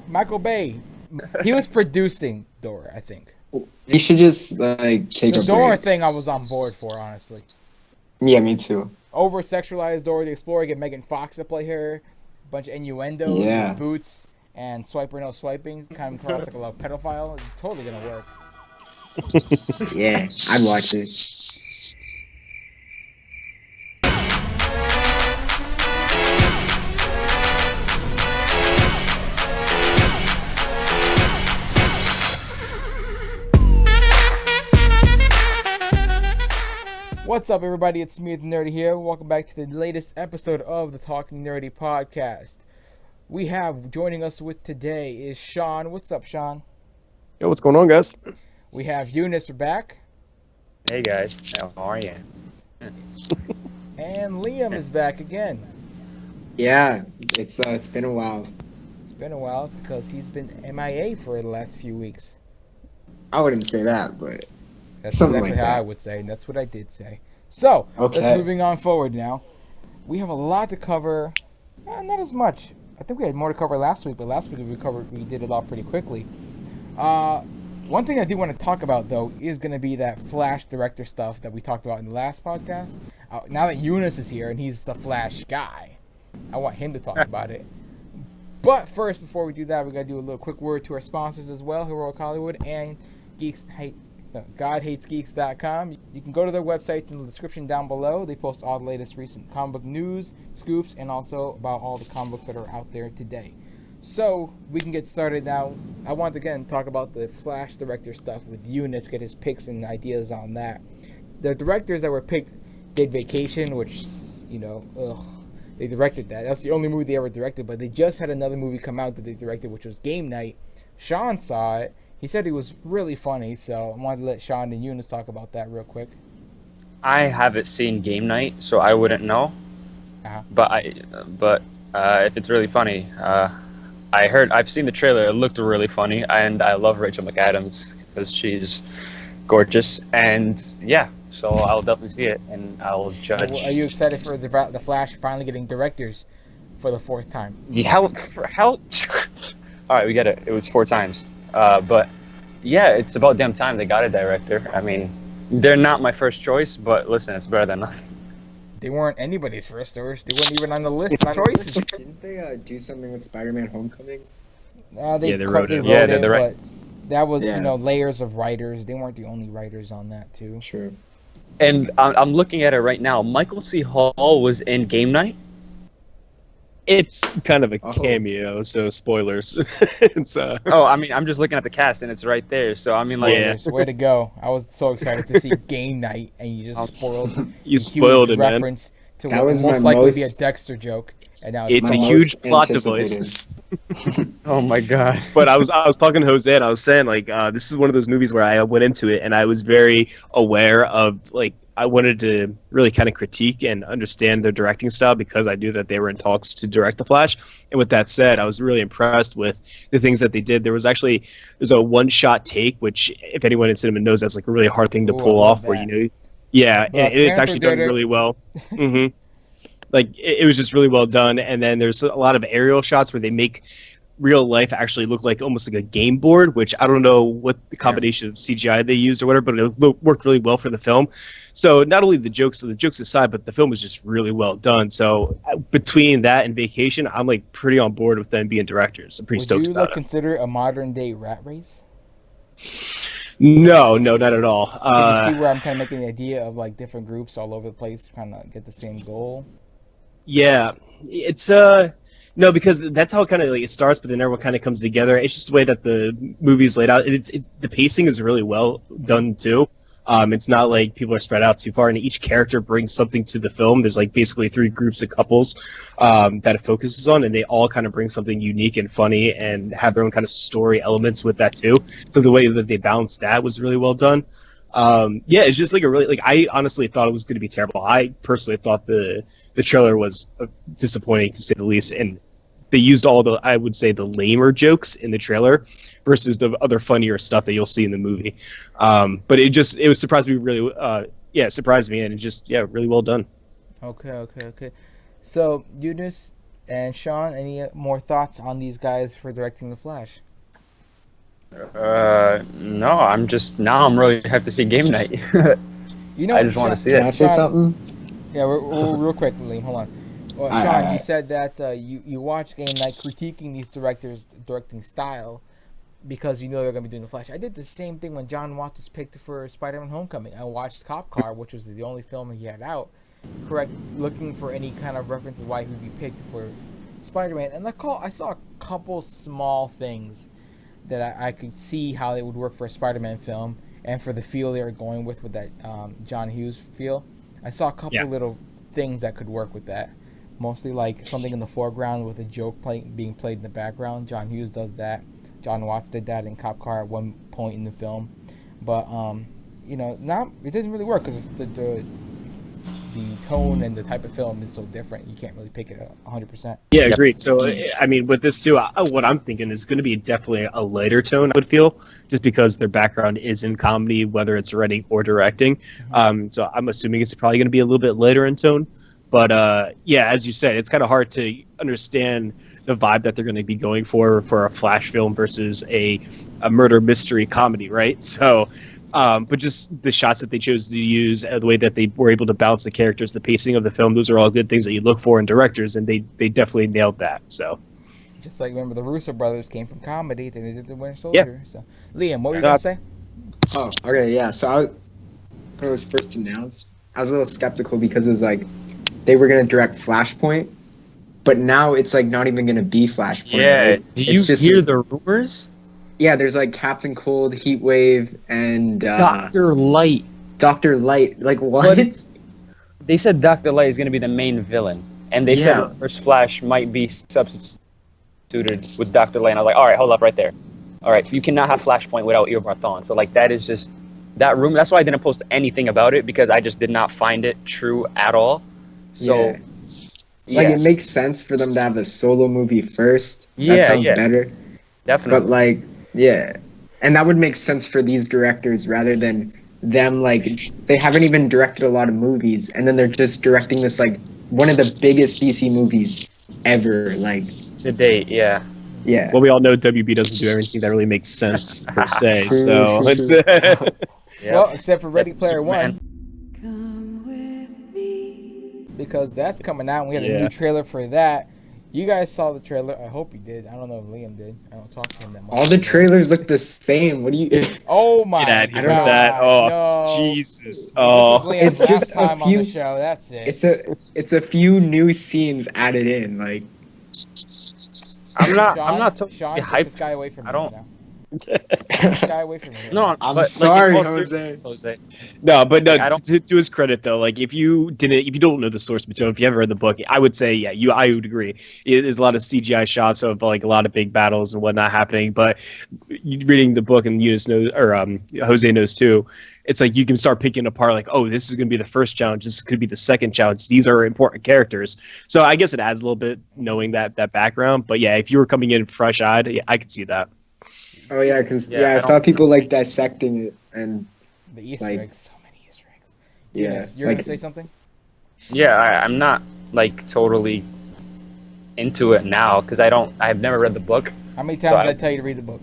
Michael Bay. He was producing Dora, I think. You should just take The a Dora break. thing I was on board for, honestly. Yeah, me too. Over sexualized Dora the Explorer, get Megan Fox to play her, a bunch of innuendos Yeah. with boots and swiper no swiping, kind of across like a little pedophile. It's totally gonna work. Yeah, I'd watch it. What's up, everybody? It's me, the Nerdy here. Welcome back to the latest episode of the Talking Nerdy podcast. We have joining us with today is Sean. What's up, Sean? Yo, what's going on, guys? We have Eunice back. Hey guys, how are you? And Liam is back again. Yeah, it's been a while. It's been a while because he's been MIA for the last few weeks. I wouldn't say that, but That's something exactly like how that. I would say, and that's what I did say. So, Okay. let's moving on forward now. We have a lot to cover. Not as much. I think we had more to cover last week, but last week we did it all pretty quickly. One thing I do want to talk about, though, is going to be that Flash director stuff that we talked about in the last podcast. Now that Eunice is here and he's the Flash guy, I want him to talk about it. But first, before we do that, we got to do a little quick word to our sponsors as well, Heroic Hollywood and GodHatesGeeks.com. You can go to their website in the description down below. They post all the latest recent comic book news, scoops, and also about all the comic books that are out there today. So, we can get started now. I want to, again, talk about the Flash director stuff with Eunice, get his picks and ideas on that. The directors that were picked did Vacation, which, they directed that. That's the only movie they ever directed, but they just had another movie come out that they directed, which was Game Night. Sean saw it. He said it was really funny, so I wanted to let Sean and Eunice talk about that real quick. I haven't seen Game Night, so I wouldn't know. Uh-huh. But if it's really funny, I've seen the trailer. It looked really funny, and I love Rachel McAdams because she's gorgeous. And yeah, so I'll definitely see it, and I'll judge. Are you excited for the Flash finally getting directors for the fourth time? How? All right, we get it. It was 4 times. But yeah, it's about damn time they got a director. I mean, they're not my first choice, but listen, it's better than nothing. They weren't anybody's first choice. They weren't even on the list of choices. Didn't they do something with Spider-Man: Homecoming? They wrote it. Yeah, it, they're right. but that was, Yeah. layers of writers. They weren't the only writers on that, too. Sure. And I'm looking at it right now. Michael C. Hall was in Game Night. It's kind of a Oh. cameo, so spoilers. It's Oh, I mean, I'm just looking at the cast, and it's right there. So I mean, like, Yeah. Spoilers. Way to go. I was so excited to see Game Night, and you just spoiled you a huge spoiled it, man. reference to That what was would most my likely be a most- Dexter joke. And now It's My a most huge plot device. anticipated. oh my god. But I was talking to Jose, and I was saying this is one of those movies where I went into it, and I was very aware of I wanted to really kind of critique and understand their directing style because I knew that they were in talks to direct The Flash. And with that said, I was really impressed with the things that they did. There's a one-shot take, which if anyone in cinema knows, that's like a really hard thing to Ooh, I pull love off. Where that. and it's Panther actually done did it. really well. hmm it was just really well done. And then there's a lot of aerial shots where they make real life actually look like almost like a game board, which I don't know what the combination of CGI they used or whatever, but it worked really well for the film. So not only the jokes aside, but the film was just really well done. So between that and Vacation, I'm like pretty on board with them being directors. I'm pretty would stoked you about it. consider it a modern day rat race? No, not at all. Can you see where I'm kind of making the idea of different groups all over the place trying to get the same goal? Yeah, it's no, because that's how it kind of it starts, but then everyone kind of comes together. It's just the way that the movie's laid out. It's the pacing is really well done too. It's not like people are spread out too far, and each character brings something to the film. There's basically 3 groups of couples that it focuses on, and they all kind of bring something unique and funny and have their own kind of story elements with that too. So the way that they balanced that was really well done. It's just a really I honestly thought it was going to be terrible. I personally thought the trailer was disappointing to say the least, and they used all the, I would say, the lamer jokes in the trailer versus the other funnier stuff that you'll see in the movie. But it was surprised me really, it surprised me, and it just really well done. Okay. So, Eunice, And Sean, any more thoughts on these guys for directing The Flash? No, I'm really hyped to see game night. You know, I just want to see Can I it. say Sean- something? Yeah, real quick, Liam, hold on. Well, Alright, Sean, you alright. said that you watch Game Night critiquing these directors' directing style because you know they're going to be doing The Flash. I did the same thing when John Watts was picked for Spider-Man Homecoming. I watched Cop Car, which was the only film he had out, looking for any kind of reference of why he would be picked for Spider-Man. And I saw a couple small things that I could see how they would work for a Spider-Man film and for the feel they were going with that John Hughes feel. I saw a couple little things that could work with that. Mostly like something in the foreground with a joke being played in the background. John Hughes does that. John Watts did that in Cop Car at one point in the film. But, it didn't really work because the tone and the type of film is so different. You can't really pick it 100%. Yeah, agreed. So, I mean, with this too, what I'm thinking is going to be definitely a lighter tone, I would feel, just because their background is in comedy, whether it's writing or directing. So I'm assuming it's probably going to be a little bit lighter in tone. But, as you said, it's kind of hard to understand the vibe that they're going to be going for a Flash film versus a murder mystery comedy, right? So... but just the shots that they chose to use, the way that they were able to balance the characters, the pacing of the film, those are all good things that you look for in directors, and they definitely nailed that. So, just like remember the Russo brothers came from comedy, then they did the Winter Soldier. So, Liam, what were you gonna say? Oh, okay, yeah. So when it was first announced, I was a little skeptical because it was like they were gonna direct Flashpoint, but now it's like not even gonna be Flashpoint. Yeah. Right? Do you It's just hear like- the rumors? Yeah, there's like Captain Cold, Heatwave, and Dr. Light. Dr. Light. Like what? What? They said Dr. Light is going to be the main villain, and they said Yeah. the first Flash might be substituted with Dr. Light. And I was like, all right, hold up right there. All right, you cannot have Flashpoint without Eobard Thawne. So like that is just that room. That's why I didn't post anything about it because I just did not find it true at all. So Like it makes sense for them to have the solo movie first. Yeah, That sounds yeah. better. definitely. But like, yeah, and that would make sense for these directors rather than them like they haven't even directed a lot of movies, and then they're just directing this like one of the biggest DC movies ever. Like To date, yeah. yeah, well, we all know WB doesn't do everything that really makes sense per se. True, So true, it's true. Yeah. Well, except for Ready Player Superman. One, Come with me. because that's coming out. And we had a Yeah. new trailer for that. You guys saw the trailer. I hope you did. I don't know if Liam did. I don't talk to him that much. all the trailers look the same. What do you? Oh my Get out of here god! with that. Oh, no. Jesus. This Oh. is Liam's It's last just a time on the few- show. That's it. It's a few new scenes added in. Like I'm not Sean, totally Sean, get hyped. this guy away from me I don't- now. Get this guy away from me. No, I'm but, sorry, like, in all Jose. seriousness, Jose. No, but no. Like, I don't- To his credit, though, like if you don't know the source material, if you haven't read the book, I would say, yeah, I would agree. There's a lot of CGI shots of like a lot of big battles and whatnot happening. But reading the book, and you just know, or Jose knows too. It's like you can start picking apart, like, oh, this is going to be the first challenge. This could be the second challenge. These are important characters. So I guess it adds a little bit knowing that background. But yeah, if you were coming in fresh-eyed, yeah, I could see that. oh yeah, because Yeah, I I saw don't- people like dissecting it, and The Easter Like- eggs. So many Easter eggs. yeah, Eunice, you're like gonna say something? Yeah, I'm not like totally into it now because I've never read the book. How many So times I- I tell you to read the book?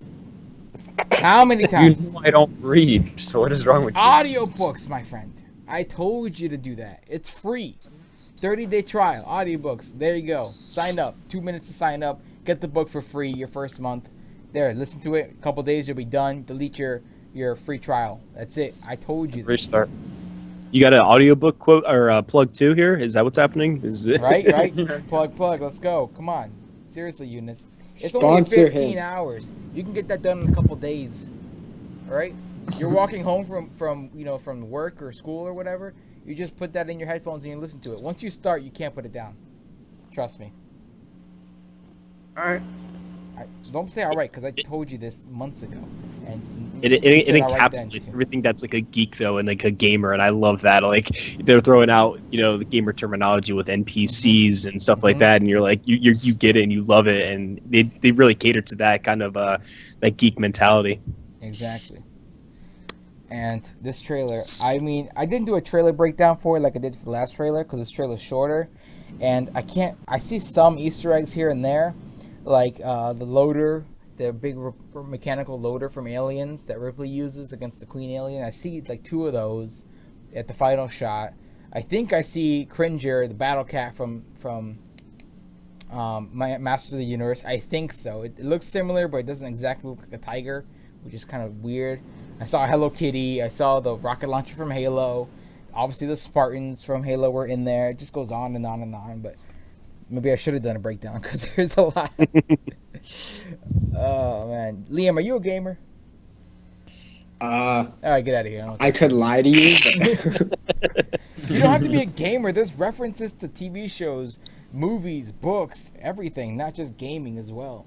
How many You times? know I don't read, so what is wrong with you? Audiobooks, my friend. I told you to do that. It's free. 30-day trial. Audiobooks. There you go. Sign up. 2 minutes to sign up. Get the book for free your first month. There, listen to it. A couple days, you'll be done. Delete your free trial. That's it. I told you this. Restart. You got an audiobook quote or plug too here? Is that what's happening? Is it Right? Plug. Let's go. Come on. Seriously, Eunice. It's only Sponsor 15 him. hours. You can get that done in a couple days. All right? You're walking home from work or school or whatever. You just put that in your headphones and you listen to it. Once you start, you can't put it down. Trust me. All right. Don't say all right, because I told you this months ago. And It you said all right then. encapsulates everything that's like a geek though, and like a gamer, and I love that. Like they're throwing out, the gamer terminology with NPCs and stuff like Mhm. that, and you're like, you get it and you love it, and they really cater to that kind of that geek mentality. Exactly. And this trailer, I mean, I didn't do a trailer breakdown for it like I did for the last trailer because this trailer's shorter. and I see some Easter eggs here and there, like the loader, the big mechanical loader from Aliens that Ripley uses against the Queen Alien. I see like 2 of those at the final shot. I think I see Cringer, the Battle Cat from Masters of the Universe. I think so. It looks similar, but it doesn't exactly look like a tiger, which is kind of weird. I saw Hello Kitty. I saw the rocket launcher from Halo. Obviously, the Spartans from Halo were in there. It just goes on and on and on, but maybe I should have done a breakdown because there's a lot. Oh, man. Liam, are you a gamer? All right, get out of here. I could lie to you, but You don't have to be a gamer. There's references to TV shows, movies, books, everything, not just gaming as well.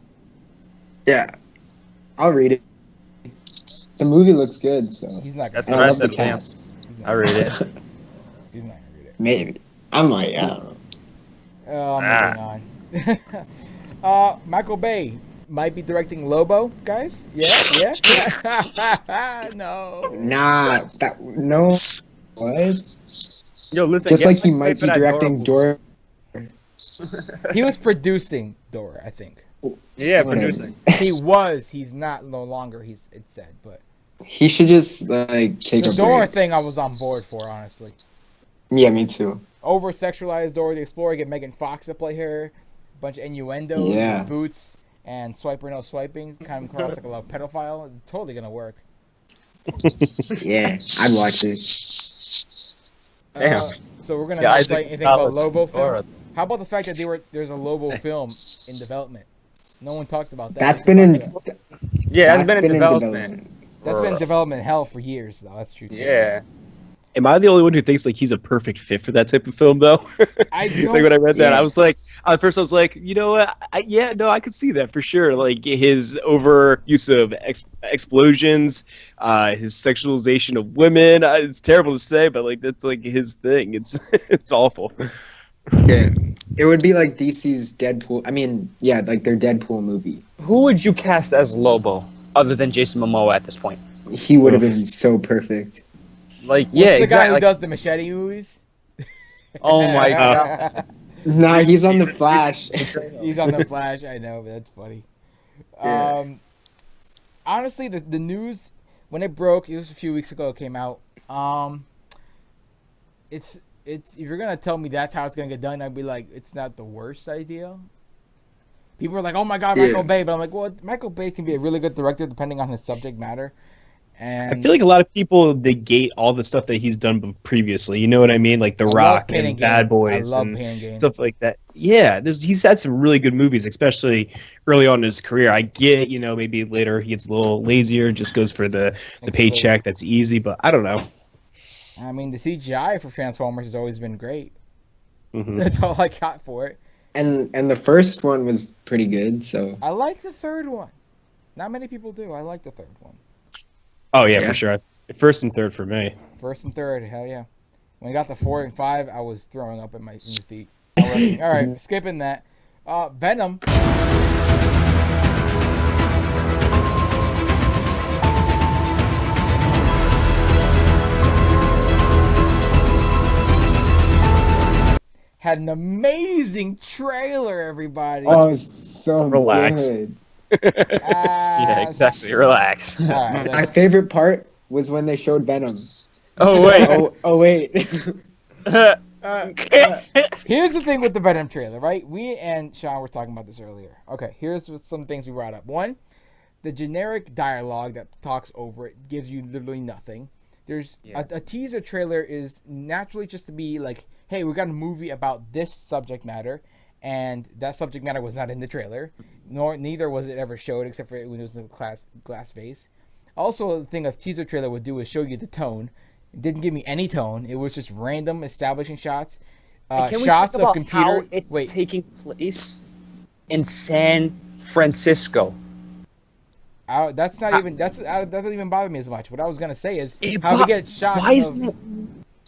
yeah, I'll read it. The movie looks good, so He's not That's gonna what I love said, the Liam. cast. I read it. He's not gonna read it. Maybe I might. I don't know. Moving on. Michael Bay might be directing Lobo, guys. Yeah. No. Nah, no. What? Yo, listen. Just get like he my might be favorite directing adorable- Dora. He was producing Dora, I think. Yeah, Whatever. producing. He was. He's not no longer. It said, but He should just like take the a Dora break. thing, I was on board for, honestly. Yeah, me too. Over sexualized Dora the Explorer, get Megan Fox to play her, a bunch of innuendos, Yeah. and boots, and swiper no swiping, kind of across like a little pedophile. Totally gonna work. Yeah, I'd watch it. Damn. So we're gonna Yeah, not Isaac play anything about Gonzalez, Lobo film. Dora. How about the fact that there's a Lobo film in development? No one talked about that. That's Let's been talk in. about it. Yeah, it's that's been in development. That's been in development hell for years, though. That's true. Too. Yeah. Am I the only one who thinks like he's a perfect fit for that type of film, though? I like don't- when I read that, Yeah. I was like, at first I was like, you know what? I could see that for sure. Like his over use of explosions, his sexualization of women. It's terrible to say, but like that's like his thing. It's it's awful. Yeah, it would be like DC's Deadpool. I mean, yeah, like their Deadpool movie. Who would you cast as Lobo other than Jason Momoa at this point? He would have been so perfect. Like, What's yeah, the guy who exactly. does the machete movies? Oh my god. Nah, he's on the Flash. He's on the Flash. I know, but that's funny. Yeah. Honestly, the news when it broke, it was a few weeks ago. It came out. It's if you're gonna tell me that's how it's gonna get done, I'd be like, it's not the worst idea. People are like, oh my god, Yeah. Michael Bay, but I'm like, well, Michael Bay can be a really good director depending on his subject matter. And I feel like a lot of people negate all the stuff that he's done previously. You know what I mean? Like The love Rock Pain and and Bad Gain. Boys I love and Pain and Gain. stuff like that. Yeah, he's had some really good movies, especially early on in his career. I get, maybe later he gets a little lazier, just goes for the paycheck that's easy, but I don't know. I mean, the CGI for Transformers has always been great. Mhm. That's all I got for it. And the first one was pretty good. So I like the third one. Not many people do. I like the third one. Oh yeah, Yeah. for sure. First and third for me. First and third, hell yeah. When I got to 4 and 5, I was throwing up in my feet. Already. All right, skipping that. Venom. Had an amazing trailer, everybody. oh, it's so Relax. good. Yeah, exactly. Relax. All right, My favorite part was when they showed Venom. Oh wait. Oh wait. here's the thing with the Venom trailer, right? We and Sean were talking about this earlier. Okay, here's some things we brought up. One, the generic dialogue that talks over it gives you literally nothing. There's a teaser trailer is naturally just to be like, hey, we got a movie about this subject matter, and that subject matter was not in the trailer, neither was it ever showed except for when it was in the glass vase. Also, the thing a teaser trailer would do is show you the tone. It didn't give me any tone. It was just random establishing shots. Can we Shots talk about of computer. how it's Wait, taking place in San Francisco? that's not even that doesn't even bother me as much. What I was gonna say is It how bo- we get shots Why is of that?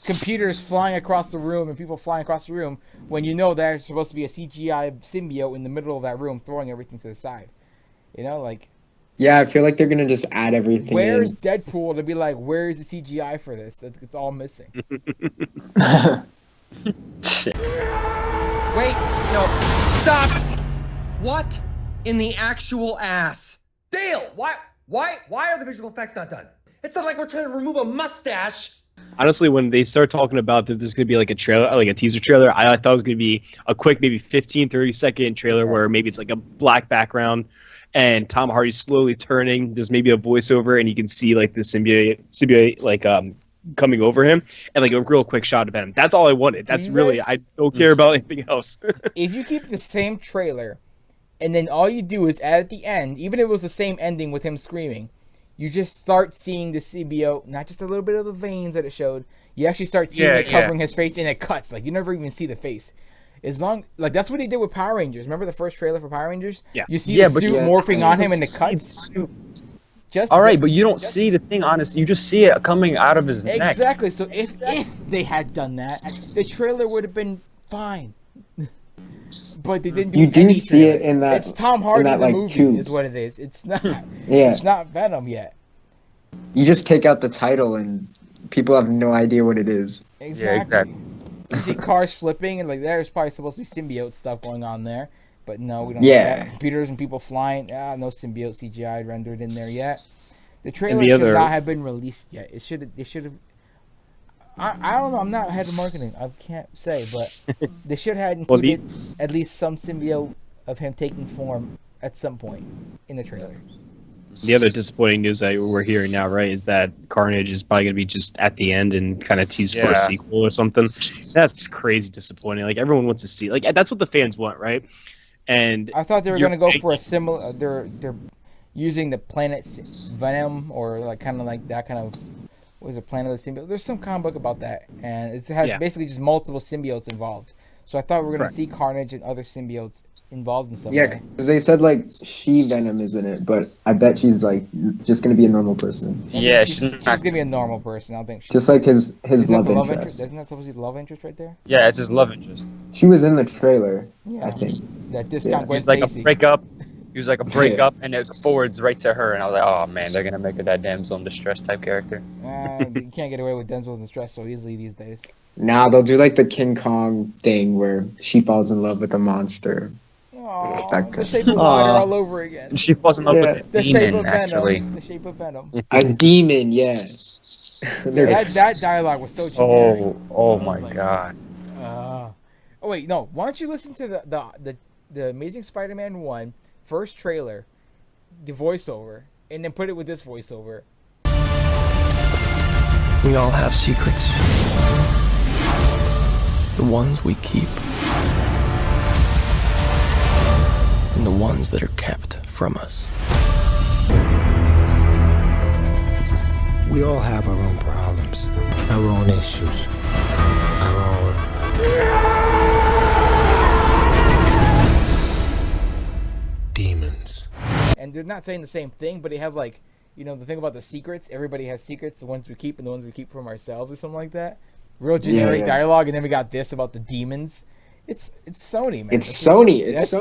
computers flying across the room and people flying across the room when you know there's supposed to be a CGI symbiote in the middle of that room throwing everything to the side. Like. Yeah, I feel like they're gonna just add everything. Where's in. Deadpool to be like, where's the CGI for this? It's all missing. Shit. Wait, no, stop! What in the actual ass? Dale, why are the visual effects not done? It's not like we're trying to remove a mustache. Honestly, when they start talking about that there's going to be like a trailer, like a teaser trailer, I thought it was going to be a quick, maybe 15, 30-second trailer where maybe it's like a black background and Tom Hardy's slowly turning. There's maybe a voiceover and you can see like the symbiote like coming over him and like a real quick shot of him. That's all I wanted. That's really, I don't care about anything else. If you keep the same trailer and then all you do is add at the end, even if it was the same ending with him screaming, you just start seeing the symbiote, not just a little bit of the veins that it showed. You actually start seeing it covering his face, and it cuts. Like, you never even see the face. Like, that's what they did with Power Rangers. Remember the first trailer for Power Rangers? Yeah. You see the suit morphing on him, and it cuts. All right, but you don't see the thing on his. You just see it coming out of his neck. Exactly. So if they had done that, the trailer would have been fine. But they didn't do anything. You do see it in that. It's Tom Hardy in the like, movie, tube. is what it is. It's not. Yeah. It's not Venom yet. You just take out the title and people have no idea what it is. Exactly. You see cars slipping, and like there's probably supposed to be symbiote stuff going on there, but no, we don't. Yeah. Computers and people flying. No symbiote CGI rendered in there yet. The trailer should not have been released yet. It should have. I don't know. I'm not head of marketing. I can't say, but they should have included at least some symbiote of him taking form at some point in the trailer. The other disappointing news that we're hearing now, right, is that Carnage is probably going to be just at the end and kind of teased for a sequel or something. That's crazy disappointing. Like, everyone wants to see. Like, that's what the fans want, right? And I thought they were going to go for a similar. They're using the planet Venom or like kind of like that kind of. What is it, Planet of the Symbiote? There's some comic book about that, and it has basically just multiple symbiotes involved. So I thought we were going to see Carnage and other symbiotes involved in some way. Yeah, because they said like She-Venom is in it, but I bet she's like just going to be a normal person. Yeah, she's going to be a normal person. I don't think she's just like his love love interest. Isn't that supposed to be the love interest right there? Yeah, it's his love interest. She was in the trailer, Yeah, I think. that discount Gwen He's like Stacy. a breakup. He was like a breakup, and it forwards right to her. And I was like, oh man, they're gonna make her that damsel in distress type character. You can't get away with Denzel's in stress so easily these days. Nah, they'll do like the King Kong thing where she falls in love with a monster. Aww, the Shape of Water all over again. And she falls in love with The a Shape demon, of actually. Venom. The Shape of Venom. A demon, yes. That dialogue was so generic. Oh I my was like, god. Oh wait, no. Why don't you listen to the Amazing Spider-Man 1 first trailer, the voiceover, and then put it with this voiceover. We all have secrets. The ones we keep. And the ones that are kept from us. We all have our own problems, our own issues, our own demons. And they're not saying the same thing, but they have like, the thing about the secrets. Everybody has secrets, the ones we keep and the ones we keep from ourselves or something like that. Real generic dialogue, and then we got this about the demons. It's Sony, man. It's Sony. That's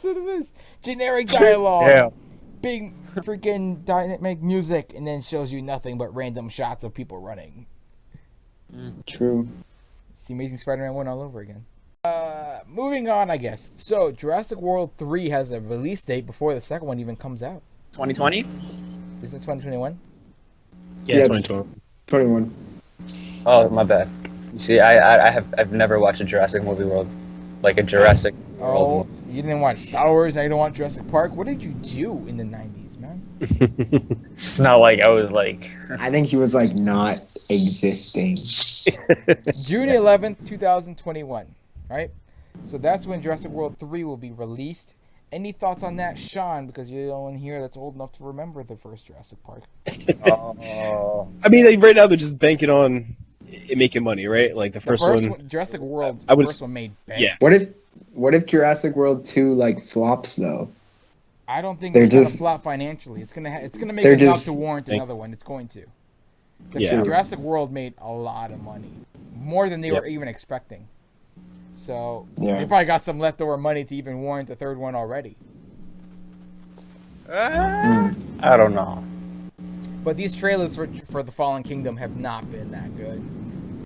what it is. Generic dialogue. Yeah. Big freaking dynamic music, and then shows you nothing but random shots of people running. True. It's the Amazing Spider-Man 1 all over again. Moving on, I guess. So, Jurassic World 3 has a release date before the second one even comes out. 2020? Is it 2021? Yeah, 2020. 21. Oh, my bad. You see, I've never watched a Jurassic movie world, like a Jurassic World. Oh, you didn't watch Star Wars, now you don't watch Jurassic Park? What did you do in the 90s, man? It's not like I was like. I think he was like not existing. June 11th, 2021. Right? So that's when Jurassic World 3 will be released. Any thoughts on that, Sean? Because you're the only one here that's old enough to remember the first Jurassic Park. I mean, like, right now they're just banking on it making money, right? Like the first one, Jurassic World. I The was- first one made bank. yeah. What if Jurassic World 2 like flops though? I don't think They're it's gonna just- flop financially. It's gonna make they're enough just- to warrant another one. It's going to. Yeah. Jurassic World made a lot of money, more than they were even expecting. So they probably got some leftover money to even warrant the third one already. I don't know. But these trailers for the Fallen Kingdom have not been that good.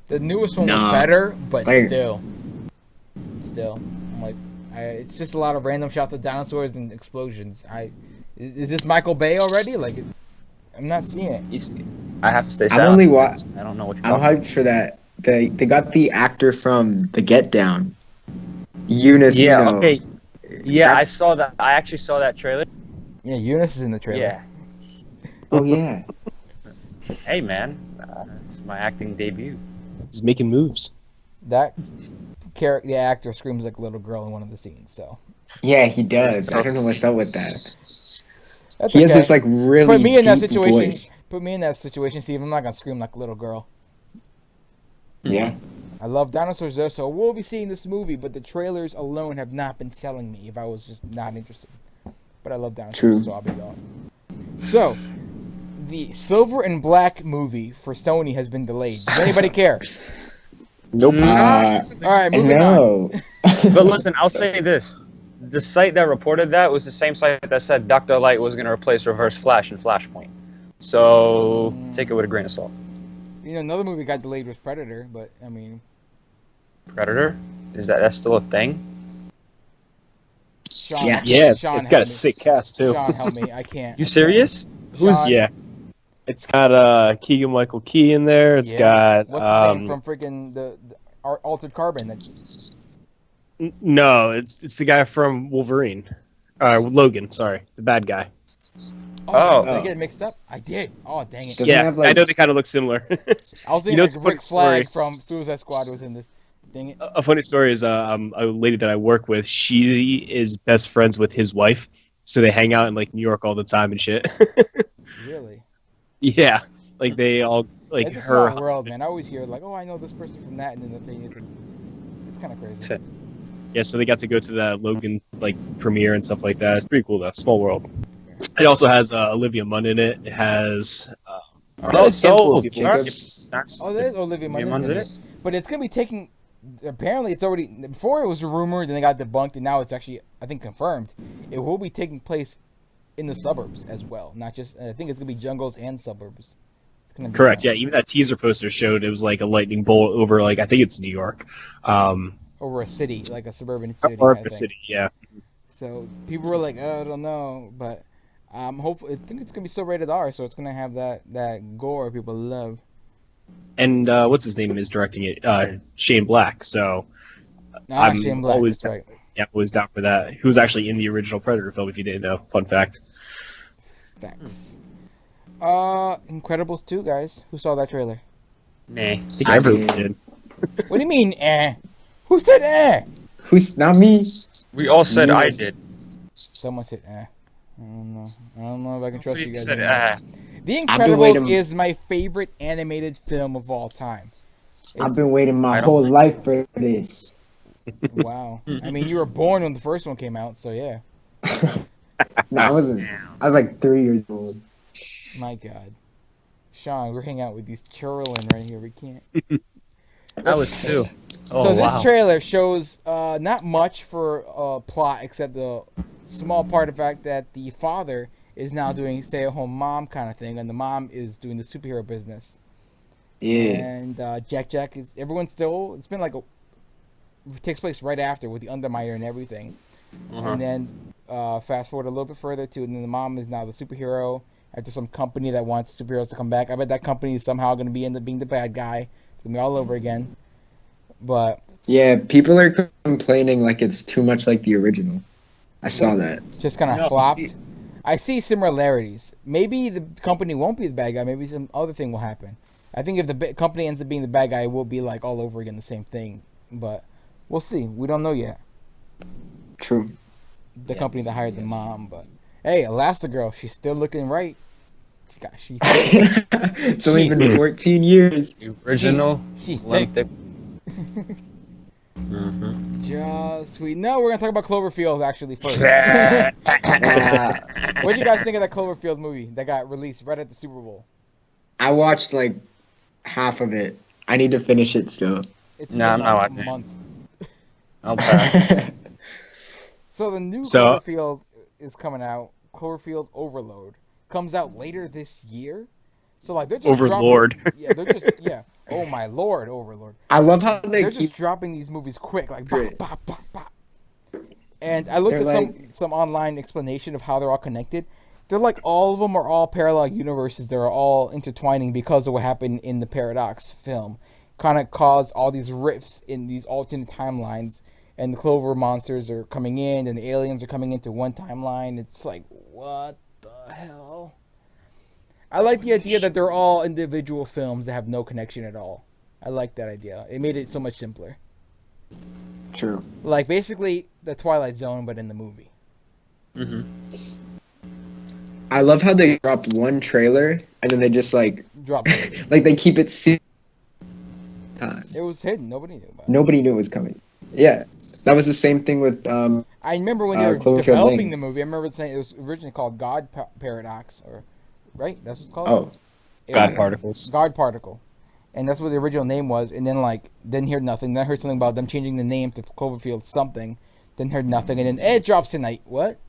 The newest one was Nah. better, but Like- still still. I'm like, it's just a lot of random shots of dinosaurs and explosions. Is this Michael Bay already? Like, I'm not seeing it. I have to stay I'm silent. only I don't know what you're I'm talking hyped for that. They got the actor from The Get Down. Eunice. Yeah, you know, okay. Yeah, I that's- saw that. I actually saw that trailer. Yeah, Eunice is in the trailer. Yeah. Oh yeah. Hey, man. It's my acting debut. He's making moves. That character, the actor, screams like a little girl in one of the scenes. So Yeah, he does. I don't know what's up with that. that's He has okay. this like really Put me in that deep situation. voice. Put me in that situation, Steve. I'm not gonna scream like a little girl. Yeah. I love dinosaurs though, so we'll be seeing this movie. But the trailers alone have not been selling me. If I was just not interested, but I love dinosaurs, True. so I'll be going. So, the Silver and Black movie for Sony has been delayed. Does anybody care? Nope. All right, moving on. No. But listen, I'll say this. The site that reported that was the same site that said Dr. Light was going to replace Reverse Flash in Flashpoint. So, take it with a grain of salt. You know, another movie got delayed was Predator, but I mean, Predator? That's still a thing? Sean, Yeah. Yeah, Sean, it's got a help me. sick cast too. Sean, help me. I can't. You serious? Sean, Yeah. It's got Keegan Michael Key in there. It's got What's his name from freaking the Altered Carbon? no, it's the guy from Wolverine. Logan, sorry, the bad guy. Oh, did I get it mixed up? I did. Oh, dang it. Doesn't Yeah, have, like- I know they kind of look similar. I was thinking You know, like it's a Rick funny story. Flag from Suicide Squad was in this. Dang it. A funny story is a lady that I work with. She is best friends with his wife, so they hang out in like New York all the time and shit. Really? Yeah, like they all like It's a her. small world, man. I always hear like, oh, I know this person from that, and then that's how you get to... It's kind of crazy. Yeah, so they got to go to the Logan like premiere and stuff like that. It's pretty cool though. Small world. It also has Olivia Munn in it. It has. It's got a handful of people. Oh, there's Olivia Munn's in it. But it's going to be taking... Apparently, it's already... Before it was rumored, then they got debunked, and now it's actually, I think, confirmed. It will be taking place in the suburbs as well. Not just... I think it's going to be jungles and suburbs. It's gonna be, Correct. Yeah, even that teaser poster showed it was like a lightning bolt over like I think it's New York. Over a city, like a suburban city. Or I a think. city, yeah. So people were like, oh, I don't know, but hopefully, I think it's gonna be still rated R, so it's gonna have that gore people love. And what's his name is directing it? Shane Black. So I'm Shane Black, always that's right. yeah, always down for that. Who was actually in the original Predator film? If you didn't know, fun fact. Facts. Incredibles 2, guys. Who saw that trailer? Nah. I think everyone did. What do you mean, eh? Who said eh? Who's not me? We all said I did. Someone said eh. I don't know if I can trust you We guys. said anymore. The I've been waiting- Incredibles is my favorite animated film of all time. I've been waiting my whole life for this. Wow. I mean, you were born when the first one came out, so yeah. No, I wasn't. I was like 3 years old. My God. Sean, we're hanging out with these churling right here. We can't. I was too. So this trailer shows not much for plot, except the small part of the fact that the father is now doing stay-at-home mom kind of thing, and the mom is doing the superhero business. Yeah. And Jack is everyone's still. It's been like it takes place right after with the Underminer and everything, and then fast forward a little bit further to, and then the mom is now the superhero after some company that wants superheroes to come back. I bet that company is somehow going to end up being the bad guy. It's gonna be all over again. But Yeah, people are complaining like it's too much like the original. I saw that. just kind of flopped. I see similarities. Maybe the company won't be the bad guy. Maybe some other thing will happen. I think if the company ends up being the bad guy, it will be like all over again the same thing. But we'll see. We don't know yet. True. The company that hired the mom, but hey, Elastigirl, she's still looking right. It's only been 14 years. The original. She Limp thick. Dick. Just sweet. No, we're gonna talk about Cloverfield actually first. Uh, What do you guys think of that Cloverfield movie that got released right at the Super Bowl? I watched like half of it. I need to finish it still. It's No, I'm been not like watching a it. month. I'll pass. So the new So- Cloverfield is coming out. Cloverfield Overload comes out later this year. So like they're just Overlord. Oh my lord, Overlord. I love how They're keep just dropping these movies quick, like Great. bop, bop, bop, bop. And I looked They're at some online explanation of how they're all connected. They're like all of them are all parallel universes. They're all intertwining because of what happened in the Paradox film. Kind of caused all these rifts in these alternate timelines, and the Clover monsters are coming in, and the aliens are coming into one timeline. It's like, what the hell? I like the idea that they're all individual films that have no connection at all. I like that idea. It made it so much simpler. True. Like basically the Twilight Zone, but in the movie. Mm-hmm. I love how they dropped one trailer and then they just like Drop it. like they keep it secret. It was hidden. Nobody knew about it. Nobody knew it was coming. Yeah, that was the same thing with I remember when they were Cloverfield developing Lane. the movie. I remember saying it was originally called Paradox, or right? That's what it's called. Oh, God Particles. God Particle, and that's what the original name was. And then like didn't hear nothing. Then I heard something about them changing the name to Cloverfield something. Then heard nothing, and then it drops tonight. What?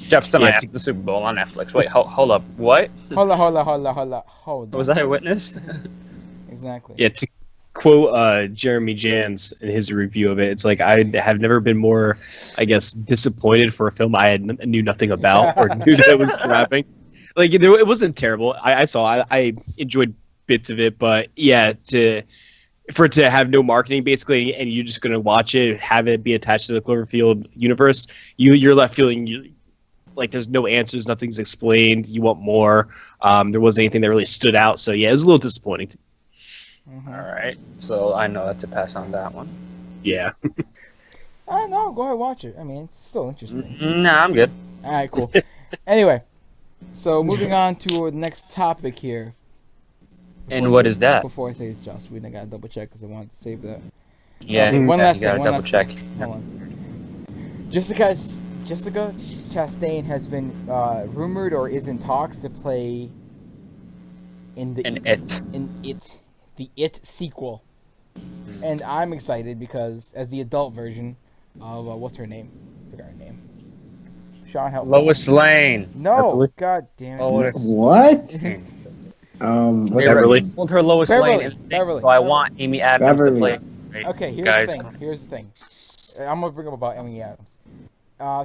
Drops tonight Yeah, after the Super Bowl on Netflix. Wait, hold up. What? Hold on. Was I a witness? Exactly. Yeah, to quote Jeremy Jans in his review of it, it's like I have never been more, I guess, disappointed for a film I knew nothing about or knew that it was happening. Like it wasn't terrible. I enjoyed bits of it, but yeah, for it to have no marketing basically, and you're just gonna watch it, have it be attached to the Cloverfield universe, you're left feeling like there's no answers, nothing's explained. You want more. There wasn't anything that really stood out, so yeah, it was a little disappointing. Mm-hmm. All right, so I know that to pass on that one. Yeah. No, go ahead watch it. I mean, it's still interesting. Nah, I'm good. All right, cool. Anyway, so moving on to our next topic here. And what is that? Before I say it's Joss Whedon, I gotta double check because I wanted to save that. Yeah, Okay, one last you gotta thing. double check. Hold on. Jessica Chastain has been rumored or is in talks to play in the It sequel, and I'm excited because as the adult version of what's her name? I forgot her name. Sean, help me. Lois Lane. No, god damn it. what? What's Beverly. that? Told her Lois Lane. is Beverly. So I want Amy Adams to Beverly. play. Okay, Guys. Here's the thing. I'm gonna bring up about Amy Adams.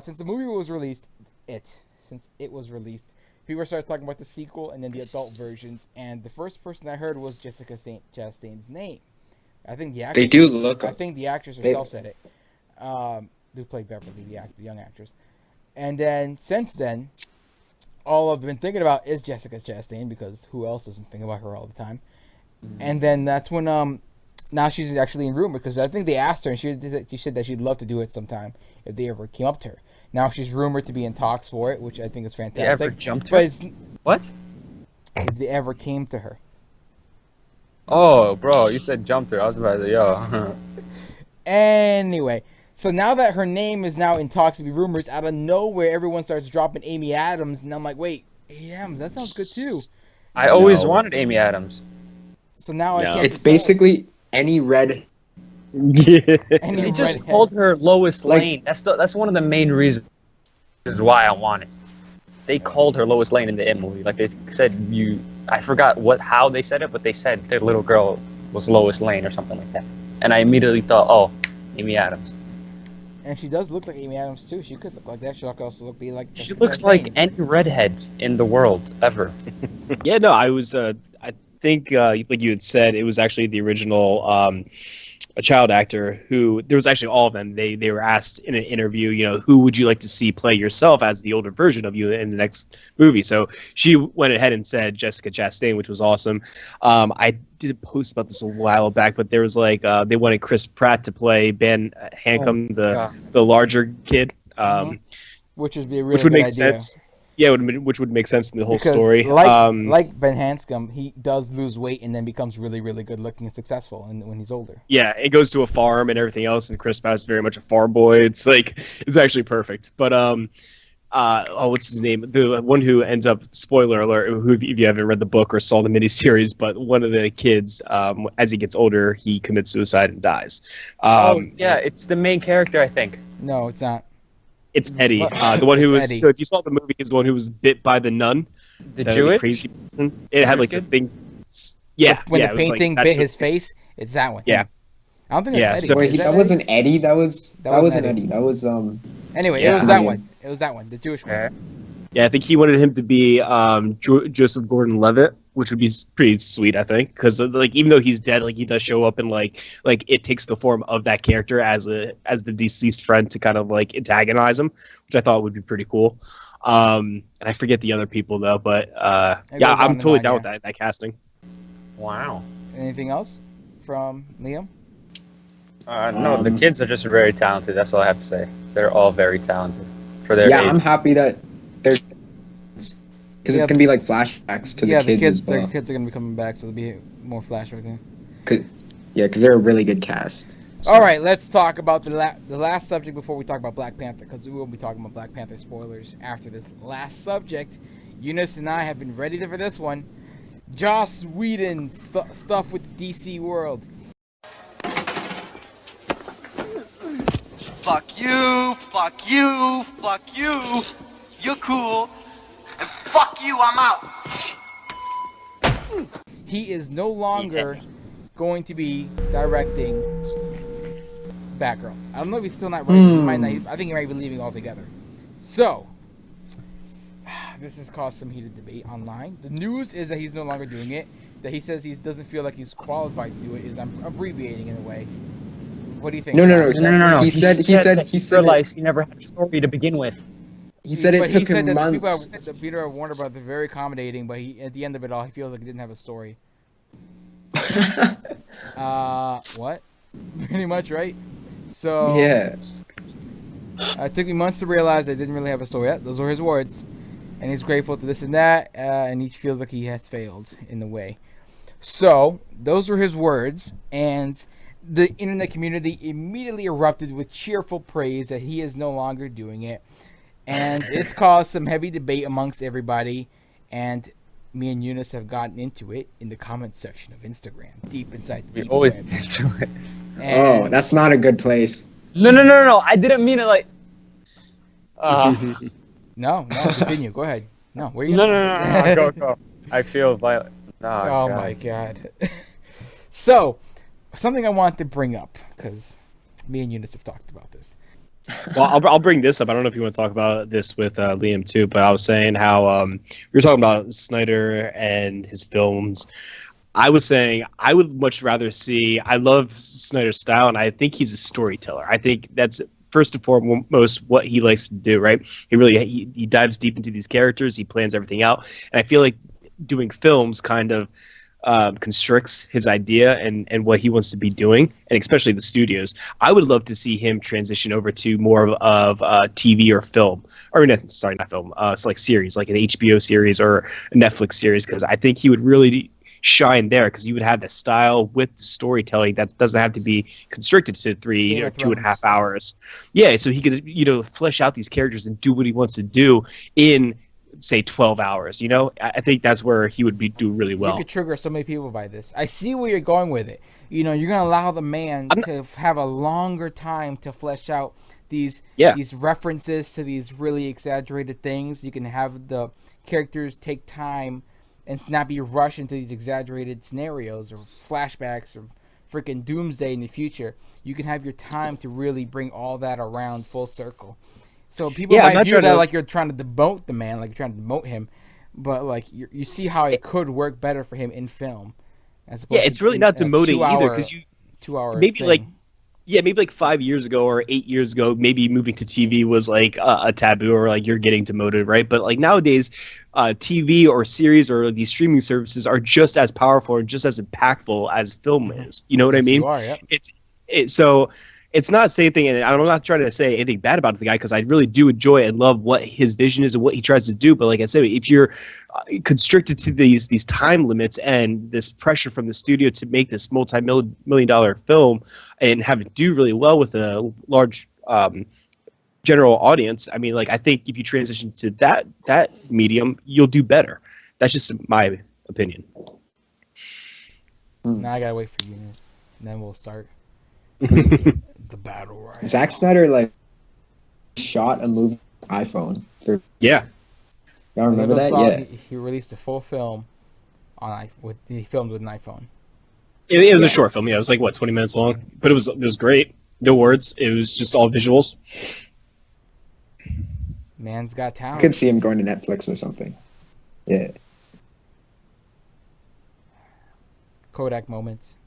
Since the movie was released, people started talking about the sequel and then the adult versions, and the first person I heard was Jessica Chastain's name. I think the actress. They do look. I think the actress herself said it. Who played Beverly, the young actress. And then since then, all I've been thinking about is Jessica Chastain because who else doesn't think about her all the time? And then that's when now she's actually in rumor because I think they asked her and she said that she'd love to do it sometime if they ever came up to her. Now she's rumored to be in talks for it, which I think is fantastic. They ever jumped her? But it's, What? if they ever came to her. Oh, bro, you said jumped her. I was about to say, yo. Anyway, so now that her name is now in talks to be rumors, out of nowhere, everyone starts dropping Amy Adams, and I'm like, wait, Amy Adams, that sounds good too. I always wanted Amy Adams. So now I can't. It's decide. basically any red. Any They just redhead. called her Lois Like- Lane. That's one of the main reasons why I want it. They called her Lois Lane in the It movie. Like they said, I forgot how they said it, but they said their little girl was Lois Lane or something like that. And I immediately thought, oh, Amy Adams. And she does look like Amy Adams too. She could look like that. She could also be like. She Jessica looks Chastain. like any redhead in the world ever. Yeah, no, I was. I think, like you had said, it was actually the original a child actor who there was actually all of them. They were asked in an interview, who would you like to see play yourself as the older version of you in the next movie? So she went ahead and said Jessica Chastain, which was awesome. I did a post about this a while back, but there was like they wanted Chris Pratt to play Ben Hancom, the larger kid, which would be a really which would good make idea. sense. Yeah, which would make sense in the whole Because story. Like Ben Hanscom, he does lose weight and then becomes really, really good looking and successful when he's older. Yeah, it goes to a farm and everything else, and Chris Pratt is very much a farm boy. It's actually perfect. But what's his name? The one who ends up, spoiler alert, who if you haven't read the book or saw the miniseries, but one of the kids, as he gets older, he commits suicide and dies. Yeah, it's the main character, I think. No, it's not. It's Eddie, What? the one who was. It's Eddie. So if you saw the movie, he's the one who was bit by the nun, The that Jewish? crazy person. It had like the Jewish thing. Yeah, When yeah, the it was like painting that bit shit. his face, it's that one. Yeah. I don't think Yeah, that's Eddie. so- Wait, Is that Eddie? wasn't Eddie. That That wasn't Eddie. Eddie. That was Anyway, it Yeah. was that one. It was that one. The Jewish one. Okay. Yeah, I think he wanted him to be Joseph Gordon-Levitt, which would be pretty sweet, I think, because like even though he's dead, like he does show up and like it takes the form of that character as the deceased friend to kind of like antagonize him, which I thought would be pretty cool. And I forget the other people though, but It yeah, goes on I'm and totally on, down yeah. with that casting. Wow. Anything else from Liam? No, the kids are just very talented. That's all I have to say. They're all very talented for their Yeah, age. I'm happy that they're because Yeah, it's gonna be like flashbacks to Yeah, the kids as the well. kids are gonna be coming back, so there'll be more flashback there. Yeah, because they're a really good cast. So- All right, let's talk about the last subject before we talk about Black Panther, because we will be talking about Black Panther spoilers after this last subject. Eunice and I have been ready for this one. Joss Whedon stuff with the DC world. Fuck you, fuck you, fuck you. You're cool. And fuck you, I'm out. He is no longer going to be directing Batgirl. I don't know if he's still not writing. He might not. I think he might be leaving altogether. So, this has caused some heated debate online. The news is that he's no longer doing it. That he says he doesn't feel like he's qualified to do it. Is I'm abbreviating in a way. What do you think? No. No. He said realized he never had a story to begin with. he said it But took he said him that months. the people at Warner Brothers are very accommodating, but he at the end of it all, he feels like he didn't have a story. What? Pretty much, right? So Yeah. it took me months to realize I didn't really have a story yet. Those were his words, and he's grateful to this and that, and he feels like he has failed in a way. So those were his words, and the internet community immediately erupted with cheerful praise that he is no longer doing it, and it's caused some heavy debate amongst everybody. And me and Eunice have gotten into it in the comments section of Instagram, deep inside the We deep always web. get into it. And Oh, that's not a good place. No. I didn't mean it like. no, continue. Go ahead. No, where you? No. Go. I feel violent. Oh my god. So, something I want to bring up, because me and Eunice have talked about this. Well, I'll bring this up. I don't know if you want to talk about this with Liam too, but I was saying how we were talking about Snyder and his films. I was saying I would much rather see. I love Snyder's style, and I think he's a storyteller. I think that's first and foremost what he likes to do. Right? He dives deep into these characters. He plans everything out, and I feel like doing films kind of constricts his idea and what he wants to be doing, and especially the studios. I would love to see him transition over to more of TV or film, or not film. It's like series, like an HBO series or a Netflix series, because I think he would really shine there, because you would have the style with the storytelling that doesn't have to be constricted to 3 Game or of 2.5 hours. Yeah, so he could flesh out these characters and do what he wants to do in say 12 hours. I think that's where he would do really well. You could trigger so many people by this. I see where you're going with it. You're gonna allow the man to have a longer time to flesh out these references to these really exaggerated things. You can have the characters take time and not be rushed into these exaggerated scenarios or flashbacks or freaking doomsday in the future. You can have your time to really bring all that around full circle. So people might view that like you're trying to demote the man, like you're trying to demote him, but like you see how it could work better for him in film. As opposed it's really not demoting either, because 2 hour maybe thing. maybe like 5 years ago or 8 years ago, maybe moving to TV was like a taboo, or like you're getting demoted, right? But like nowadays, TV or series or these streaming services are just as powerful and just as impactful as film is. You know what I mean? You are, yep. So it's not saying anything, and I'm not trying to say anything bad about the guy, because I really do enjoy and love what his vision is and what he tries to do. But like I said, if you're constricted to these time limits and this pressure from the studio to make this multi-million-dollar film and have it do really well with a large general audience, I mean, like I think if you transition to that medium, you'll do better. That's just my opinion. Now I gotta wait for Eunice, and then we'll start the battle royale. Zack Snyder, like, shot a movie on iPhone. Yeah. Y'all remember that? Saw, Yeah. He released a full film on he filmed with an iPhone. It was a short film. Yeah, it was like 20 minutes long, but it was great. No words. It was just all visuals. Man's got I talent. could see him going to Netflix or something. Yeah. Kodak moments.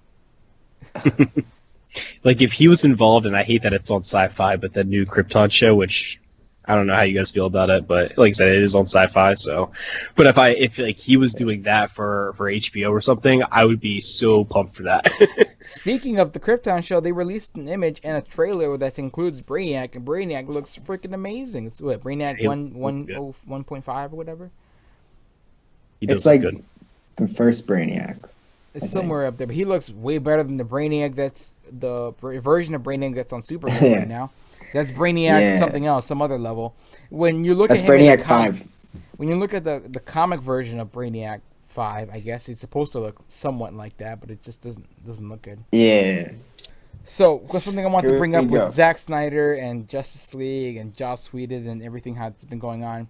Like if he was involved, and I hate that it's on Sci-Fi, but the new Krypton show, which I don't know how you guys feel about it, but like I said, it is on Sci-Fi. So, but if like he was doing that for HBO or something, I would be so pumped for that. Speaking of the Krypton show, they released an image and a trailer that includes Brainiac, and Brainiac looks freaking amazing. It's what Brainiac He looks good. 1.5 or whatever. He does It's like look good. the first Brainiac. It's somewhere up there, but he looks way better than the Brainiac that's the version of Brainiac that's on Superman right now. That's Brainiac something else, some other level. When you look That's at him Brainiac in 5. When you look at the comic version of Brainiac 5, I guess it's supposed to look somewhat like that, but it just doesn't look good. Yeah. So, something I want to Here bring up we with go. Zack Snyder and Justice League and Joss Whedon and everything that's been going on.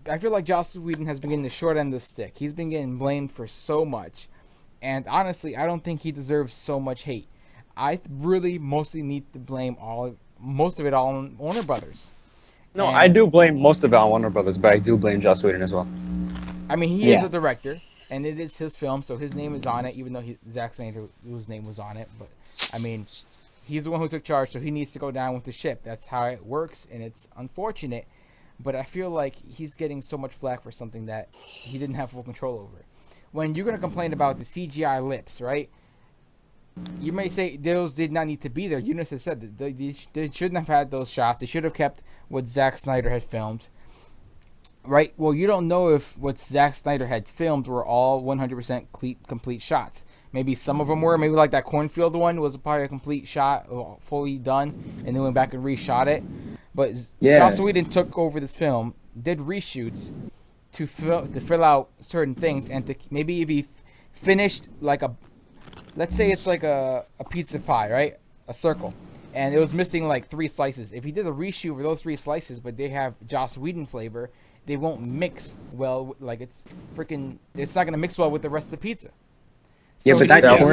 I feel like Joss Whedon has been getting the short end of the stick. He's been getting blamed for so much. And honestly, I don't think he deserves so much hate. I really mostly need to blame most of it all on Warner Brothers. No, I do blame most of it on Warner Brothers, but I do blame Joss Whedon as well. I mean, he is a director, and it is his film, so his name is on it, even though Zack Snyder, whose name was on it. But, I mean, he's the one who took charge, so he needs to go down with the ship. That's how it works, and it's unfortunate. But I feel like he's getting so much flack for something that he didn't have full control over. When you're going to complain about the CGI lips, right? You may say those did not need to be there. Eunice has said that they shouldn't have had those shots. They should have kept what Zack Snyder had filmed. Right? Well, you don't know if what Zack Snyder had filmed were all 100% complete shots. Maybe some of them were. Maybe like that cornfield one was probably a complete shot, fully done, and then went back and reshot it. But Joss Whedon took over this film, did reshoots to fill out certain things, and to maybe if he finished like let's say it's like a pizza pie, right? A circle. And it was missing like 3 slices. If he did a reshoot for those 3 slices, but they have Joss Whedon flavor, they won't mix well. Like it's not going to mix well with the rest of the pizza. So Yeah, but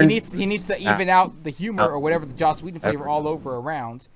he needs to even out the humor or whatever the Joss Whedon flavor all over around.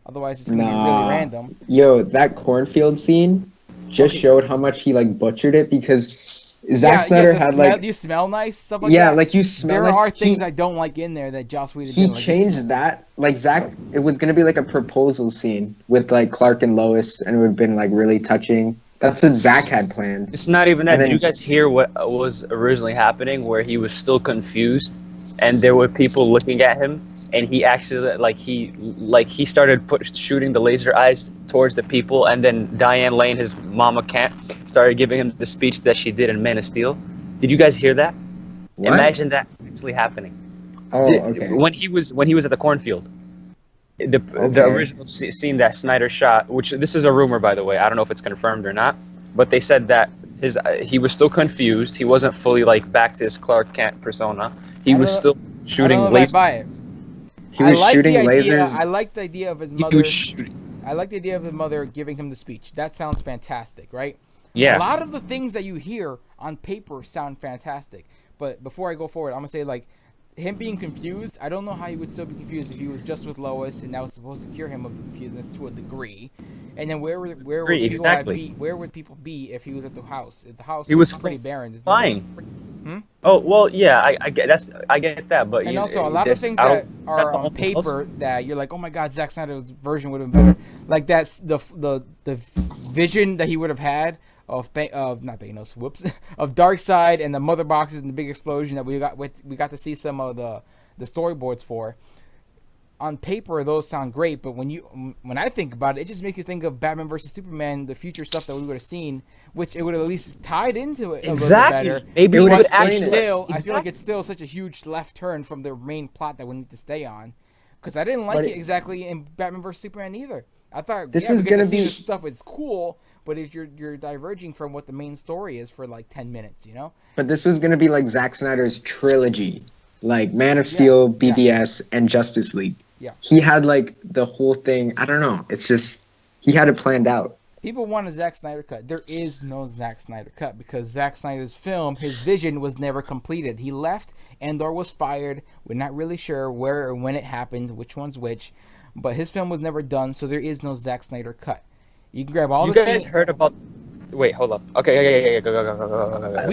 Otherwise, it's going to be really random. Yo, that cornfield scene just showed how much he like butchered it because Zack Snyder had like. You smell nice stuff like that. Yeah, like you smell. There are things I don't like in there that Joss Whedon did. He changed that. Like Zack, it was gonna be like a proposal scene with like Clark and Lois, and it would have been like really touching. That's what Zack had planned. It's not even that. And then- Did you guys hear what was originally happening, where he was still confused, and there were people looking at him, and he actually he started shooting the laser eyes towards the people, and then Diane Lane, his mama Kent, started giving him the speech that she did in Man of Steel. Did you guys hear that? What? Imagine that actually happening. Oh, okay. When he was at the cornfield. The original scene that Snyder shot, which this is a rumor by the way, I don't know if it's confirmed or not, but they said that he was still confused. He wasn't fully like back to his Clark Kent persona. He was still shooting lasers. He was shooting lasers. I like the idea of his mother. I like the idea of his mother giving him the speech. That sounds fantastic, right? Yeah. A lot of the things that you hear on paper sound fantastic. But before I go forward, I'm gonna say like him being confused, I don't know how he would still be confused if he was just with Lois and that was supposed to cure him of the confusedness to a degree. And then where would people be if he was at the house? If the house was pretty barren. Flying. Oh well, yeah, I get that, but and also a lot of things that are on paper that you're like, oh my god, Zack Snyder's version would have been better. Like that's the vision that he would have had of Darkseid and the mother boxes and the big explosion that we got to see some of the storyboards for. On paper, those sound great, but when I think about it, it just makes you think of Batman versus Superman, the future stuff that we would have seen, which it would have at least tied into it a little bit better. Maybe it would actually still. I feel like it's still such a huge left turn from the main plot that we need to stay on, because I didn't like it exactly in Batman versus Superman either. I thought this was gonna be this stuff. It's cool, but if you're diverging from what the main story is for like 10 minutes, you know. But this was gonna be like Zack Snyder's trilogy, like Man of Steel, BVS, and Justice League. Yeah. He had like the whole thing. I don't know. It's just He had it planned out. People want a Zack Snyder cut. There is no Zack Snyder cut because Zack Snyder's film, his vision was never completed. He left, Andor was fired. We're not really sure where or when it happened, which one's which, but his film was never done, so there is no Zack Snyder cut. You can grab all You the guys heard about? Wait, hold up. Okay, yeah, go.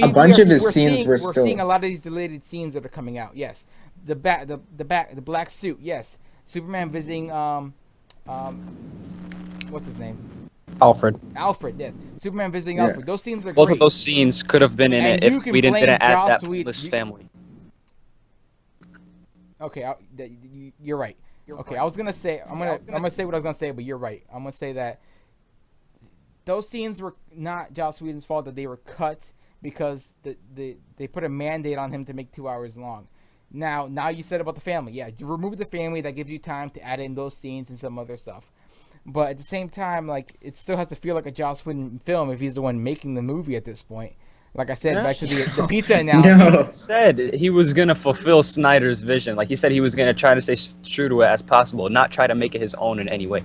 A bunch of his scenes were We're still. seeing a lot of these deleted scenes that are coming out. Yes, the black suit. Yes, Superman visiting what's his name? Alfred. Alfred, yes. Superman visiting Yeah. Alfred. Those scenes are Both great. of those scenes could have been in And it you if can we didn't blame add Joss that Whedon. pointless family. Okay, you're right. Okay, I was gonna say I'm gonna say what I was gonna say, but you're right. I'm gonna say that those scenes were not Joss Whedon's fault that they were cut because they put a mandate on him to make 2 hours long. Now you said about the family. Yeah, you remove the family, that gives you time to add in those scenes and some other stuff. But at the same time, like, it still has to feel like a Joss Whedon film if he's the one making the movie at this point. Like I said, back to the pizza analogy. No. Said he was gonna fulfill Snyder's vision. Like he said, he was gonna try to stay true to it as possible, not try to make it his own in any way.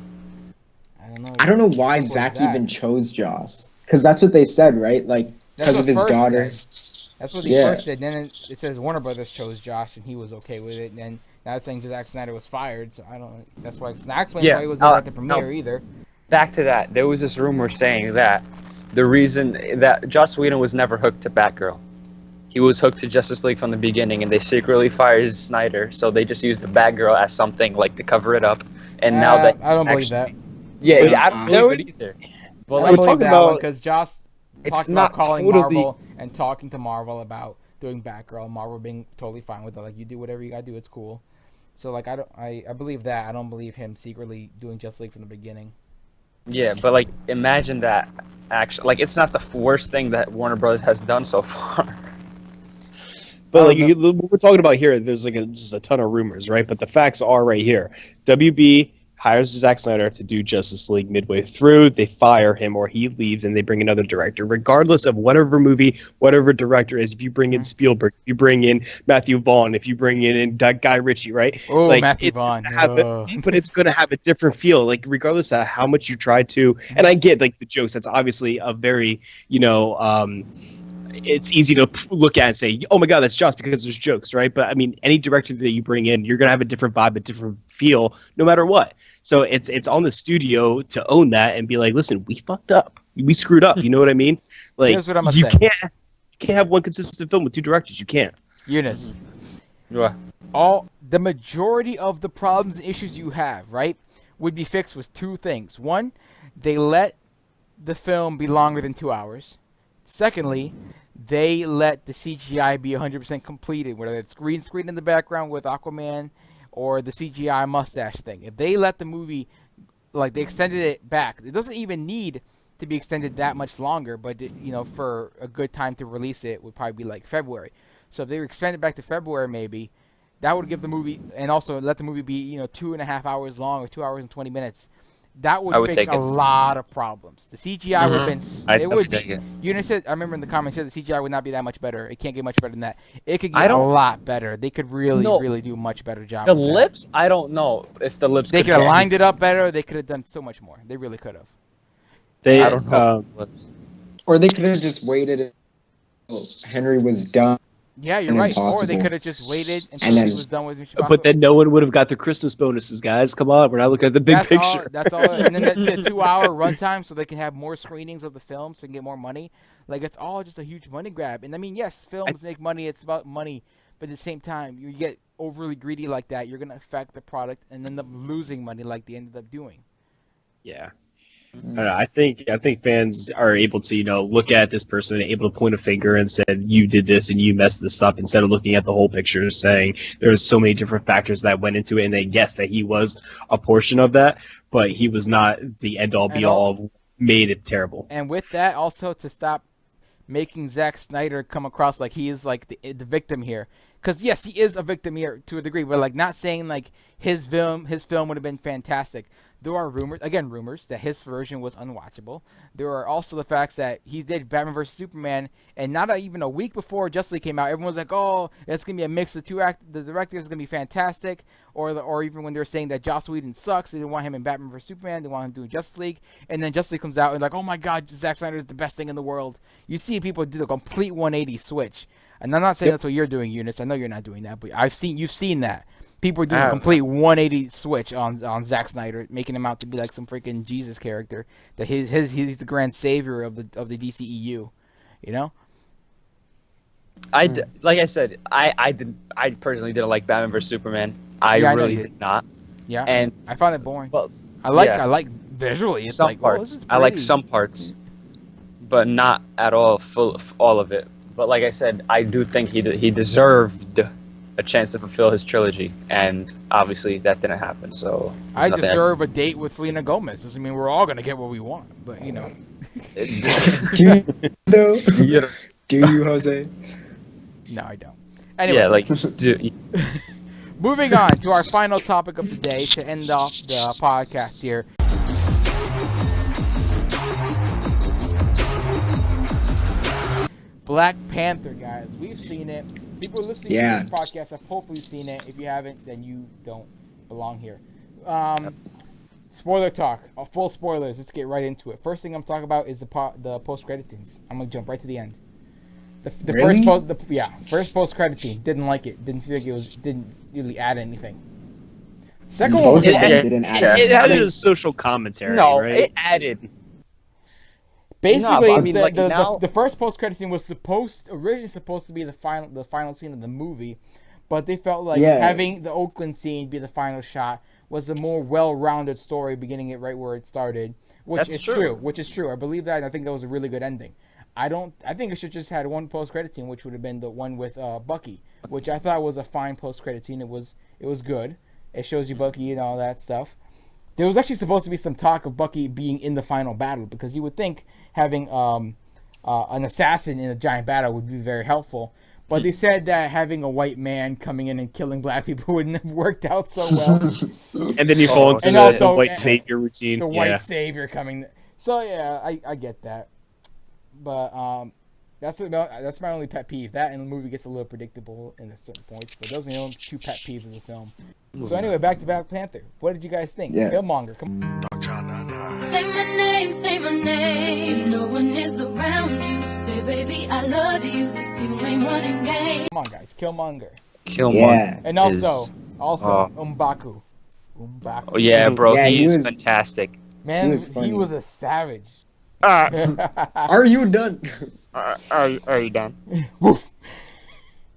I don't know why Zach even chose Joss. Because that's what they said, right? Like, because of his daughter. That's what he first said. Then it says Warner Brothers chose Josh, and he was okay with it. And then now it's saying Zack Snyder was fired, so I don't. That's why. That explains why he was not at the premiere either. Back to that, there was this rumor saying that the reason that Joss Whedon was never hooked to Batgirl, he was hooked to Justice League from the beginning, and they secretly fired Snyder, so they just used the Batgirl as something like to cover it up. And now that I don't believe that. Yeah, I don't believe it either. Well, But I like, believe that one because Joss it's talked not about calling totally- Marvel and talking to Marvel about doing Batgirl. Marvel being totally fine with it. Like, you do whatever you gotta do, it's cool. So like I believe that. I don't believe him secretly doing Justice League from the beginning. Yeah, but like imagine that actually, like it's not the worst thing that Warner Brothers has done so far. But like what we're talking about here, there's like just a ton of rumors, right? But the facts are right here. WB hires Zack Snyder to do Justice League midway through. They fire him or he leaves and they bring another director. Regardless of whatever movie, whatever director is, if you bring in Spielberg, if you bring in Matthew Vaughn, if you bring in Guy Ritchie, right? Oh, like, Matthew Vaughn. But it's going to have a different feel, like regardless of how much you try to. And I get like the jokes. That's obviously a very, it's easy to look at and say, oh my God, that's Joss because there's jokes, right? But I mean, any director that you bring in, you're going to have a different vibe, a different feel, no matter what. So it's on the studio to own that and be like, listen, we fucked up. We screwed up. You know what I mean? Like, Here's what I'm gonna you say. can't have one consistent film with two directors. You can't. Eunice. Yeah. The majority of the problems and issues you have, right, would be fixed with two things. One, they let the film be longer than 2 hours. Secondly, they let the CGI be 100% completed, whether it's green screen in the background with Aquaman or the CGI mustache thing. If they let the movie, like they extended it back, it doesn't even need to be extended that much longer, but for a good time to release it would probably be like February. So if they extend it back to February maybe, that would give the movie, and also let the movie be 2.5 hours long or 2 hours and 20 minutes. That would fix take a it. lot of problems. The CGI would have been. I'd It would definitely be. take it. Eunice said, I remember in the comments said the CGI would not be that much better. It can't get much better than that. It could I get a don't- lot better. They could really, No. really do a much better job. The with that. lips, I don't know if the lips. They could have lined it up better. They could have done so much more. They really could have. They, I don't know. Or they could have just waited until Henry was done. Yeah, you're right. Or they Impossible. could have just waited until And then- he was done with Mission but Impossible. then no one would have got the Christmas bonuses, guys. Come on, we're not looking at the big picture. That's all. And then it's a 2-hour runtime, so they can have more screenings of the film, so they can get more money. Like, it's all just a huge money grab. And I mean, yes, films make money. It's about money, but at the same time, you get overly greedy like that, you're gonna affect the product and end up losing money, like they ended up doing. Yeah. I don't know, I think fans are able to look at this person and able to point a finger and said you did this and you messed this up instead of looking at the whole picture, saying there's so many different factors that went into it, and they guessed that he was a portion of that, but he was not the end all be all of made it terrible. And with that, also to stop making Zack Snyder come across like he is like the victim here. because yes, he is a victim here to a degree, but like not saying like his film would have been fantastic. There are rumors that his version was unwatchable. There are also the facts that he did Batman vs Superman, and not even a week before Justice League came out, everyone was like, "Oh, it's gonna be a mix of the director is gonna be fantastic," or even when they were saying that Joss Whedon sucks, they didn't want him in Batman vs Superman, they want him doing Justice League, and then Justice League comes out and like, "Oh my God, Zack Snyder is the best thing in the world." You see people do the complete 180 switch, and I'm not saying that's what you're doing, Eunice. I know you're not doing that, but you've seen that. People are doing a complete 180 switch on Zack Snyder, making him out to be like some freaking Jesus character. That he's the grand savior of the DCEU, you know. Like I said, I personally didn't like Batman vs Superman. I really did not. Yeah, and I found it boring. Well, I like visually. It's some like parts. I like some parts, but not at all all of it. But like I said, I do think he deserved a chance to fulfill his trilogy, and obviously that didn't happen. So I deserve a date with Selena Gomez. Doesn't mean we're all gonna get what we want, but you know. Do you though? Do you, Jose? No, I don't. Anyway, yeah, like moving on to our final topic of the day to end off the podcast here. Black Panther, guys. We've seen it. People listening to this podcast have hopefully seen it. If you haven't, then you don't belong here. Spoiler talk. Full spoilers. Let's get right into it. First thing I'm talking about is the post-credit scenes. I'm going to jump right to the end. The really? First post-credit scene. Didn't like it. Didn't feel like didn't really add anything. Second one was didn't add it added a social commentary, right? It added. Basically, I mean, the first post-credit scene was originally supposed to be the final scene of the movie, but they felt like having the Oakland scene be the final shot was a more well-rounded story, beginning it right where it started, which is true. I believe that, and I think that was a really good ending. I think it should just had one post-credit scene, which would have been the one with Bucky, which I thought was a fine post-credit scene. It was good. It shows you Bucky and all that stuff. There was actually supposed to be some talk of Bucky being in the final battle, because you would think having an assassin in a giant battle would be very helpful. But they said that having a white man coming in and killing black people wouldn't have worked out so well. And then you fall into the white savior routine. The white savior coming. So yeah, I get that. But that's my only pet peeve. That and the movie gets a little predictable in certain points. But those are the only two pet peeves of the film. So anyway, back to Black Panther. What did you guys think? Killmonger, come on. Say my name. No one is around you. Say, baby, I love you. You ain't running game. Come on, guys. Killmonger. Yeah. And also M'Baku. Oh yeah, bro. He is fantastic. Man, he was a savage. Are you done? Are you done? Woof.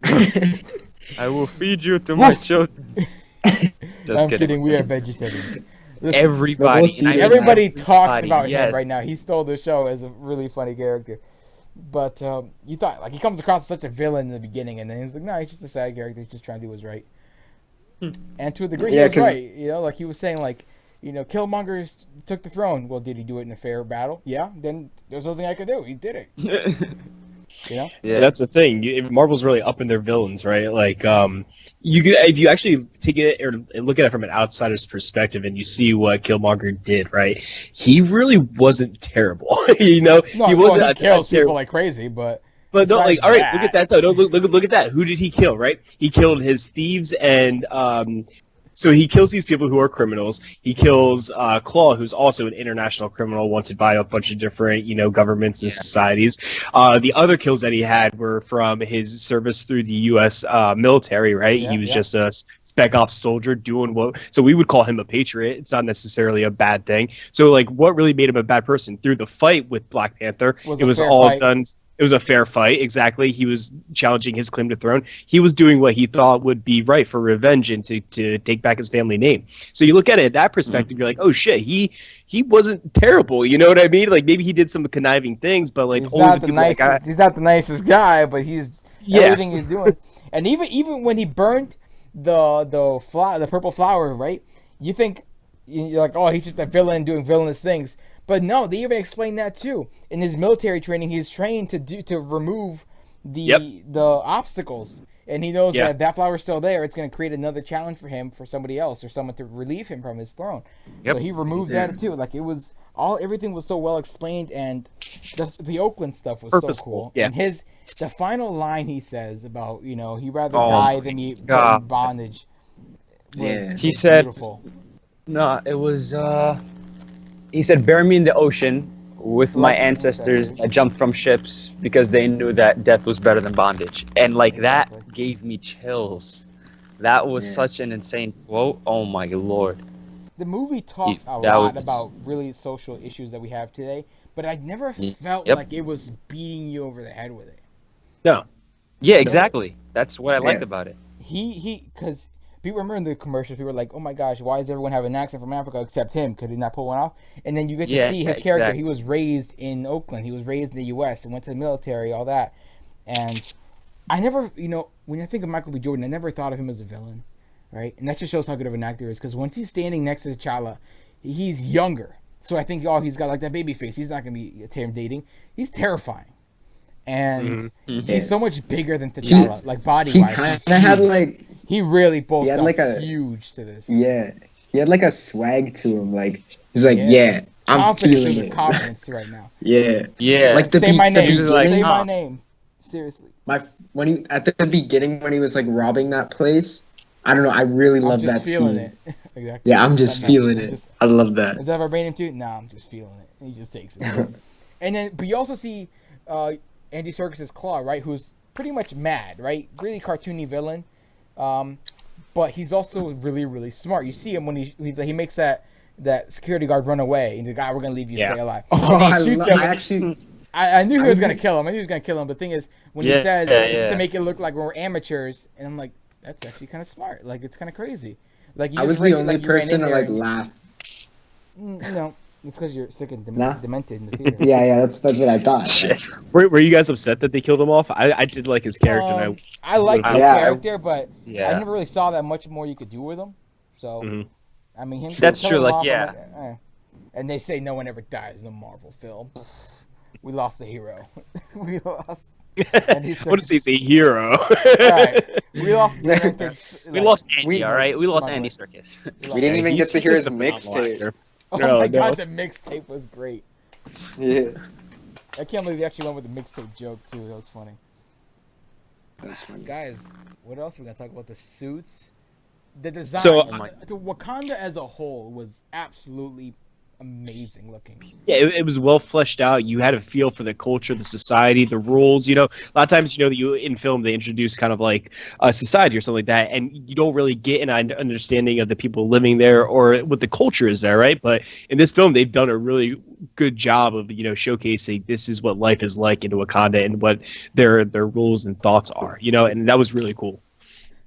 I will feed you to my children. I'm kidding. We are vegetarians. Listen, everybody talks about him right now. He stole the show as a really funny character. But you thought, like, he comes across as such a villain in the beginning, and then he's like, no, he's just a sad character. He's just trying to do what's right. And to a degree, he was right. You know, like he was saying, like, you know, Killmonger took the throne. Well, did he do it in a fair battle? Yeah. Then there's nothing I could do. He did it. You know? Yeah, that's the thing. Marvel's really up in their villains, right? Like, if you actually take it or look at it from an outsider's perspective, and you see what Killmonger did, right? He really wasn't terrible. You know, he wasn't. He kills people like crazy, but no, like, all right, look at that though. No, look at that. Who did he kill? Right? He killed his thieves and So he kills these people who are criminals. He kills Claw, who's also an international criminal wanted by a bunch of different, governments and societies. The other kills that he had were from his service through the U.S. Military, right? He was just a spec ops soldier doing so we would call him a patriot. It's not necessarily a bad thing. So, like, what really made him a bad person? Through the fight with Black Panther, it was all done. It was a fair fight, exactly. He was challenging his claim to throne. He was doing what he thought would be right for revenge and to take back his family name. So you look at it that perspective, you're like, oh shit, he wasn't terrible. You know what I mean? Like, maybe he did some conniving things, but like, he's not the nicest. He's not the nicest guy, but he's everything he's doing. And even when he burned the purple flower, right? You think you're like, oh, he's just a villain doing villainous things. But no, they even explain that too. In his military training, he's trained to remove the obstacles. And he knows Yeah. that if that flower's still there, it's going to create another challenge for him, for somebody else, or someone to relieve him from his throne. Yep. So he removed that too. Like it was everything was so well explained, and the Oakland stuff was Purposeful, so cool. yeah. And the final line he says about, you know, he'd rather Oh die my than be put in God. bondage. Yeah. He said- beautiful. No, it was. He said, "Bury me in the ocean with my Like ancestors that jumped from ships because they knew that death was better than bondage." And like Exactly. that gave me chills. That was Yeah. such an insane quote. Oh my lord. The movie talks a that lot was- about really social issues that we have today, but I never felt Yep. like it was beating you over the head with it. No. Yeah, exactly. That's what I liked Yeah. about it. Because people remember in the commercials, people were like, "Oh my gosh, why does everyone have an accent from Africa except him? Could he not pull one off?" And then you get to Yeah, see his character. exactly. He was raised in Oakland. He was raised in the U.S. and went to the military, all that. And I never, you know, when I think of Michael B. Jordan, I never thought of him as a villain, right? And that just shows how good of an actor he is. Because once he's standing next to T'Challa, he's younger. So I think, he's got like that baby face. He's not going to be intimidating. He's terrifying. And he's so much bigger than T'Challa, like He body-wise. kind He's of had huge. like He really bulked He had up like a- huge to this. yeah, he had like a swag to him. Like he's like, Yeah. yeah, I'm Confidence. feeling There's a it. confidence right now. Yeah, Yeah. like the Say my the name. was like, Say my huh. name. Seriously. when he at the beginning when he was like robbing that place. I don't know. I really I'm love just that feeling scene. it. Exactly. Yeah, I'm just know. feeling I'm it. just- I love that. Is that verbatim too? No, I'm just feeling it. And he just takes it. And then, but you also see Andy Serkis's Claw, right? Who's pretty much mad, right? Really cartoony villain. But he's also really, really smart. You see him when he's like, he makes that security guard run away, and the guy, "We're gonna leave you Yeah. stay alive." Oh, And I, he shoots lo- him. I actually. I knew he was I gonna knew- kill him. I knew he was gonna kill him. But the thing is, when he Yeah, says yeah, it's yeah. to make it look like we're amateurs, and I'm like, that's actually kind of smart. Like it's kind of crazy. Like you I was just ran- the only like, you ran person in to there like and- laugh. No, it's because you're sick and Nah. demented in the theater. Yeah, that's what I thought. Shit. Were you guys upset that they killed him off? I did like his character. And I liked his Yeah, I- character, but I Yeah. never really saw that much more you could do with him. So, Mhm. I mean, him. That's killing true, him like, off, I'm yeah. eh. And they say no one ever dies in a Marvel film. We lost the hero. We lost. Andy what does he Serkis. say? Hero. All right, we lost. We lost Andy, we- all right? We lost Smart Andy boy. Circus. We didn't even get He's to hear just his a phenomenal mixtape. actor. Oh No, my no. god, the mixtape was great. Yeah, I can't believe they actually went with the mixtape joke too. That was funny. that's funny. Guys, what else are we gonna talk about? The suits, the design. So- The Wakanda as a whole was absolutely amazing looking. Yeah, it was well fleshed out. You had a feel for the culture, the society, the rules. You know, a lot of times, you know, you in film they introduce kind of like a society or something like that, and you don't really get an understanding of the people living there or what the culture is there, right? But in this film, they've done a really good job of showcasing this is what life is like in Wakanda and what their rules and thoughts are. And that was really cool.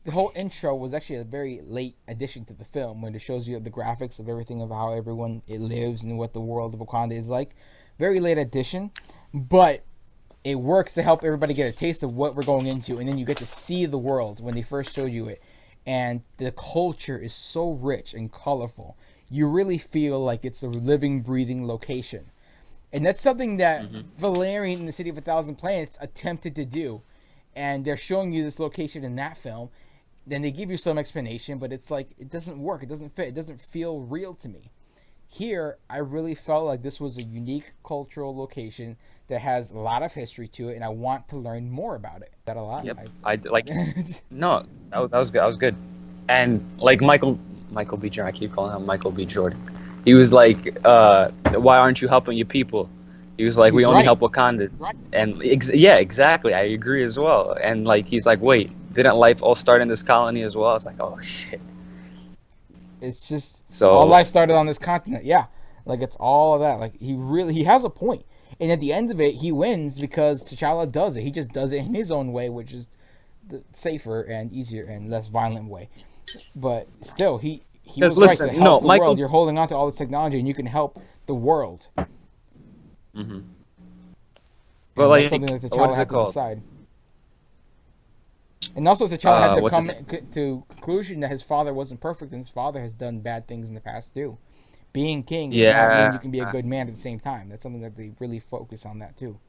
The whole intro was actually a very late addition to the film when it shows you the graphics of everything of how everyone it lives and what the world of Wakanda is like. Very late addition, but it works to help everybody get a taste of what we're going into, and then you get to see the world when they first showed you it. And the culture is so rich and colorful. You really feel like it's a living, breathing location. And that's something that Valerian in the City of a Thousand Planets attempted to do. And they're showing you this location in that film. Then they give you some explanation, but it's like, it doesn't work. It doesn't fit. It doesn't feel real to me. Here, I really felt like this was a unique cultural location that has a lot of history to it, and I want to learn more about it. Is that a lot? Yep. I like. No, that was good. That was good. And like Michael B. Jordan, I keep calling him Michael B. Jordan. He was like, "Why aren't you helping your people?" He was like, "We He's only right. help Wakandans." Right. And yeah, exactly. I agree as well. And like, he's like, "Wait, didn't life all start in this colony as well?" I was like, "Oh shit." It's just So all life started on this continent. Yeah, like it's all of that. Like he has a point. And at the end of it, he wins because T'Challa does it. He just does it in his own way, which is the safer and easier and less violent way. But still, he was listen, right to help no, the Michael- world. You're holding on to all this technology, and you can help the world. Mm-hmm. And But like, that's something that what T'Challa is had it to called? decide. And also, T'Challa had to what's come it- to conclusion that his father wasn't perfect, and his father has done bad things in the past too. Being king does not mean you can be a good man at the same time. That's something that they really focus on that too.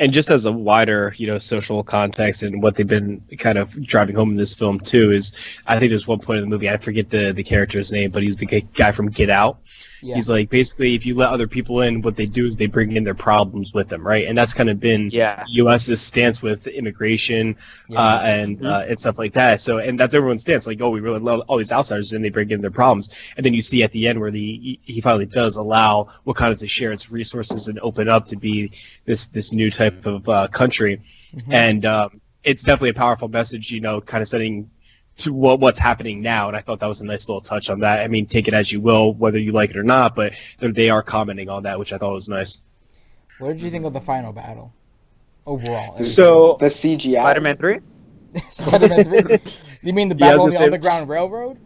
And just as a wider, social context and what they've been kind of driving home in this film too is, I think there's one point in the movie, I forget the character's name, but he's the guy from Get Out. Yeah. He's like, basically, if you let other people in, what they do is they bring in their problems with them, right? And that's kind of been U.S.'s stance with immigration and stuff like that. So, and that's everyone's stance, like, oh, we really love all these outsiders, and they bring in their problems. And then you see at the end where he finally does allow Wakanda to share its resources and open up to be this new type of country. And it's definitely a powerful message, kind of setting to what's happening now, and I thought that was a nice little touch on that. I mean, take it as you will, whether you like it or not, but they are commenting on that, which I thought was nice. What did you think of the final battle overall? So the CGI. Spider-Man 3? Spider-Man 3? You mean the battle on the Underground Railroad?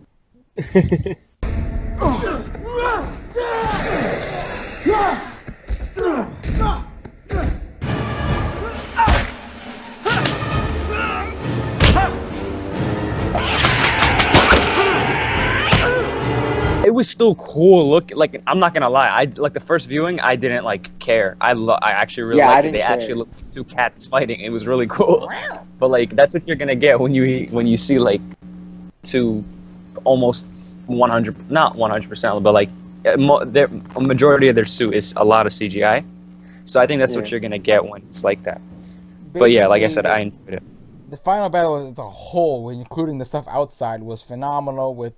It was still cool. Look, like, I'm not gonna lie. I like the first viewing. I didn't care. I actually really liked it. They actually looked like two cats fighting. It was really cool. But like, that's what you're gonna get when you see like two almost 100, not 100%, but like a majority of their suit is a lot of CGI. So I think that's what you're gonna get when it's like that. But yeah, like I said, I enjoyed it. The final battle as a whole, including the stuff outside, was phenomenal with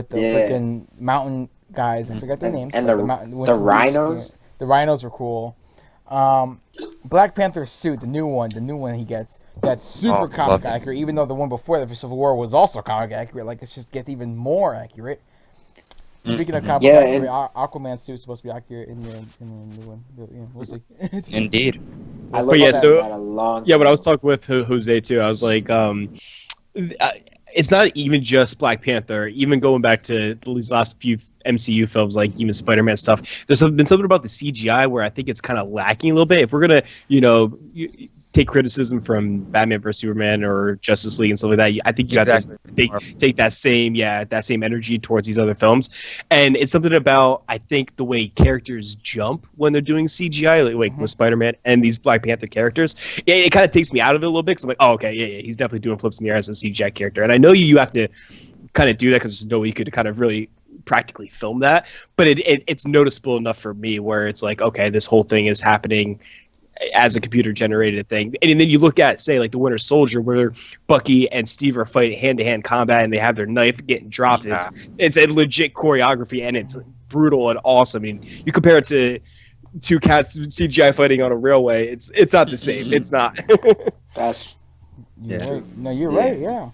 the freaking mountain guys. I forget their names. And the rhinos. The rhinos were cool. Black Panther's suit, the new one he gets, that's super comic accurate. Even though the one before the Civil War was also comic accurate, like it just gets even more accurate. Speaking of comic accurate, Aquaman's suit is supposed to be accurate in the new one. Yeah, we'll see. Indeed. I love that a long time. When I was talking with Jose too, I was like, it's not even just Black Panther. Even going back to these last few MCU films, like even Spider-Man stuff, there's been something about the CGI where I think it's kind of lacking a little bit. If we're gonna, take criticism from Batman vs Superman or Justice League and stuff like that, I think you have to take that same energy towards these other films. And it's something about, I think, the way characters jump when they're doing CGI, like with Spider-Man and these Black Panther characters. It kind of takes me out of it a little bit because I'm like, oh, okay, yeah, he's definitely doing flips in the air as a CGI character. And I know you have to kind of do that because there's no way you could kind of really practically film that, but it's noticeable enough for me where it's like, okay, this whole thing is happening as a computer generated thing. And then you look at, say, like the Winter Soldier, where Bucky and Steve are fighting hand-to-hand combat and they have their knife getting dropped. Yeah. It's a legit choreography and it's brutal and awesome. I mean, you compare it to two cats CGI fighting on a railway, it's not the same. It's not. Right. No, you're right. Yeah.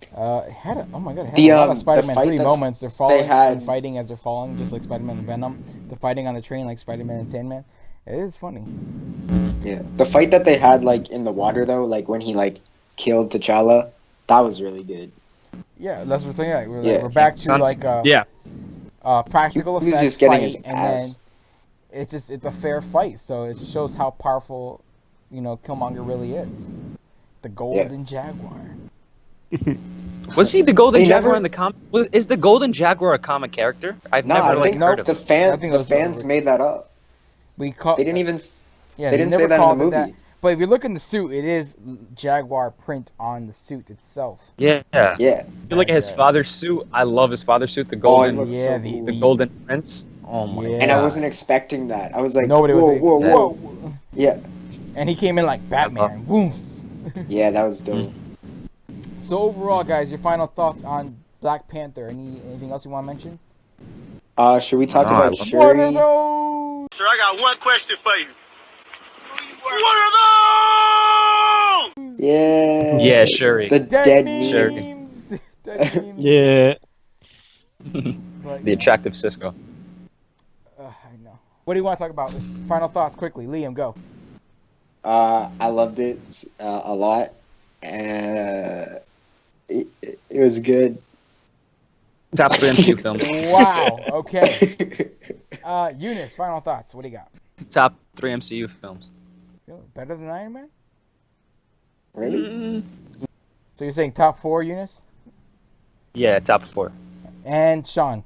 It had a lot of Spider-Man 3 moments. They're falling and fighting as they're falling, just like Spider-Man and Venom. They're fighting on the train like Spider-Man and Sandman. It is funny. Yeah, the fight that they had like in the water though, like when he like killed T'Challa, that was really good. Yeah, that's what we're thinking. We're back to like practical effects just getting fight, his and ass. then it's a fair fight. So it shows how powerful Killmonger really is. The Golden Jaguar. Was he the Golden Jaguar in the comic? Is the Golden Jaguar a comic character? I've never heard of it. The fans made that up. They didn't even. They didn't say that in the movie. But if you look in the suit, it is Jaguar print on the suit itself. Yeah. If you look at his father's suit, I love his father's suit. The golden, the golden prince. Oh my god! And I wasn't expecting that. I was like, nobody was. Whoa. Yeah. And he came in like Batman. Woof. Yeah, that was dope. So overall, guys, your final thoughts on Black Panther? Anything else you want to mention? Should we talk about Shuri? What are those? Sir, I got one question for you. What are those? Yeah. Yeah, Shuri. The dead memes. Dead memes. Yeah. The attractive Cisco. I know. What do you want to talk about? Final thoughts, quickly. Liam, go. I loved it a lot. It was good. Top 3 MCU films. Wow. Okay. Eunice, final thoughts. What do you got? Top 3 MCU films. Better than Iron Man? Really? So you're saying top 4, Eunice? Yeah, top 4. And Sean?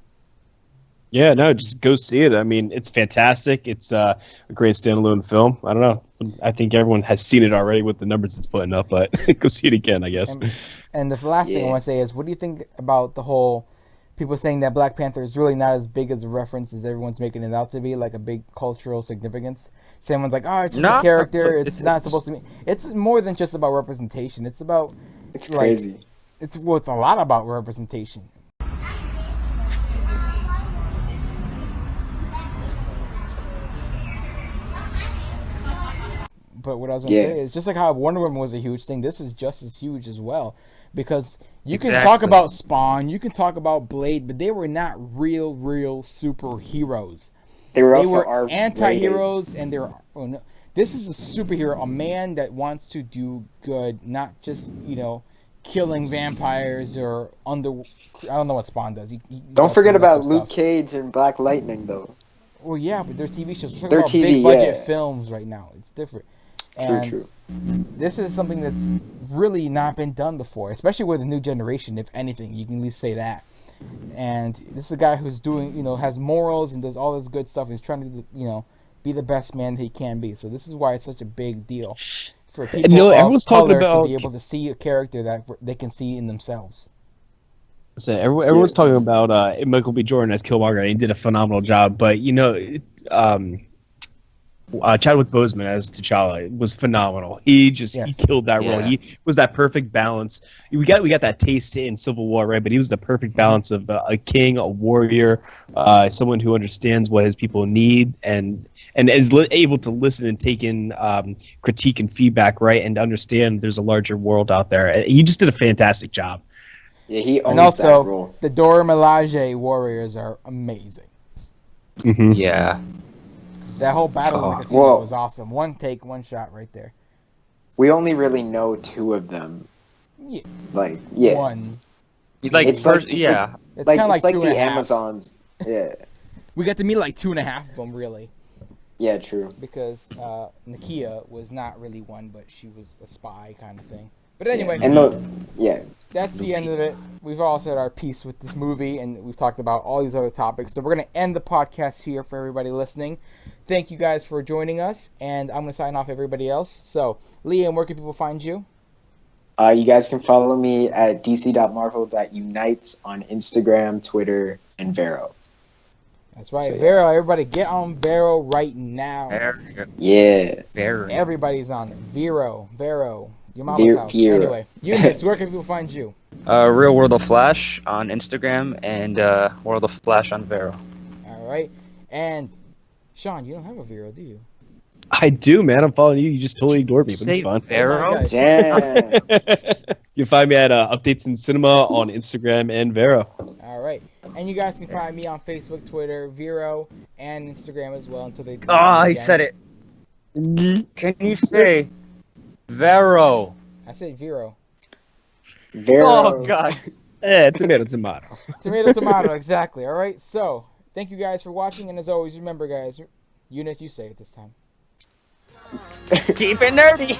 Yeah, no, just go see it. I mean, it's fantastic. It's a great standalone film. I don't know. I think everyone has seen it already with the numbers it's putting up, but go see it again, I guess. And the last thing I want to say is, what do you think about the whole people saying that Black Panther is really not as big as a reference as everyone's making it out to be, like a big cultural significance? Someone's like, oh, it's just a character. It's not supposed to be. It's more than just about representation. It's about. It's crazy. It's a lot about representation. But what I was going to say is, just like how Wonder Woman was a huge thing, this is just as huge as well. Because you can talk about Spawn, you can talk about Blade, but they were not real superheroes. They were anti-heroes, and they were... Oh, no. This is a superhero, a man that wants to do good, not just, killing vampires or I don't know what Spawn does. He don't forget about Luke Cage and Black Lightning, though. Well, yeah, but they're TV shows. We're talking about big budget films right now. It's different. And this is something that's really not been done before, especially with the new generation, if anything. You can at least say that. And this is a guy who's doing, has morals and does all this good stuff. He's trying to, be the best man he can be. So this is why it's such a big deal for people of color to be able to see a character that they can see in themselves. So everyone's talking about Michael B. Jordan as Killmonger, and he did a phenomenal job. But Chadwick Boseman as T'Challa was phenomenal. He killed that role. He was that perfect balance. We got that taste in Civil War, right? But he was the perfect balance of a king, a warrior, someone who understands what his people need, and is able to listen and take in critique and feedback, right? And understand there's a larger world out there. He just did a fantastic job. Yeah, he owns and also, that role. The Dora Milaje warriors are amazing. Mm-hmm. Yeah. That whole battle in the casino was awesome. One take, one shot right there. We only really know two of them. Yeah. One. It's kind of like two and a half. Amazons. Yeah. We got to meet like 2.5 of them, really. Yeah, true. Because Nakia was not really one, but she was a spy kind of thing. But anyway, that's the end of it. We've all said our piece with this movie, and we've talked about all these other topics. So we're going to end the podcast here for everybody listening. Thank you guys for joining us, and I'm going to sign off everybody else. So, Liam, where can people find you? You guys can follow me at dc.marvel.unites on Instagram, Twitter, and Vero. That's right, Vero. Everybody get on Vero right now. Yeah. Vero. Everybody's on it. Vero. Your mama's house. Anyway, Eunice, where can people find you? Real World of Flash on Instagram and World of Flash on Vero. All right. And Sean, you don't have a Vero, do you? I do, man. I'm following you. You just totally ignored me, but it's fun. Vero? Damn. You can find me at Updates in Cinema on Instagram and Vero. All right. And you guys can find me on Facebook, Twitter, Vero, and Instagram as well until they... I said it. Can you say Vero? I said Vero. Oh, God. Tomato. Tomato, exactly. All right. So, thank you guys for watching. And as always, remember, guys, Eunice, you say it this time. Keep it nerdy.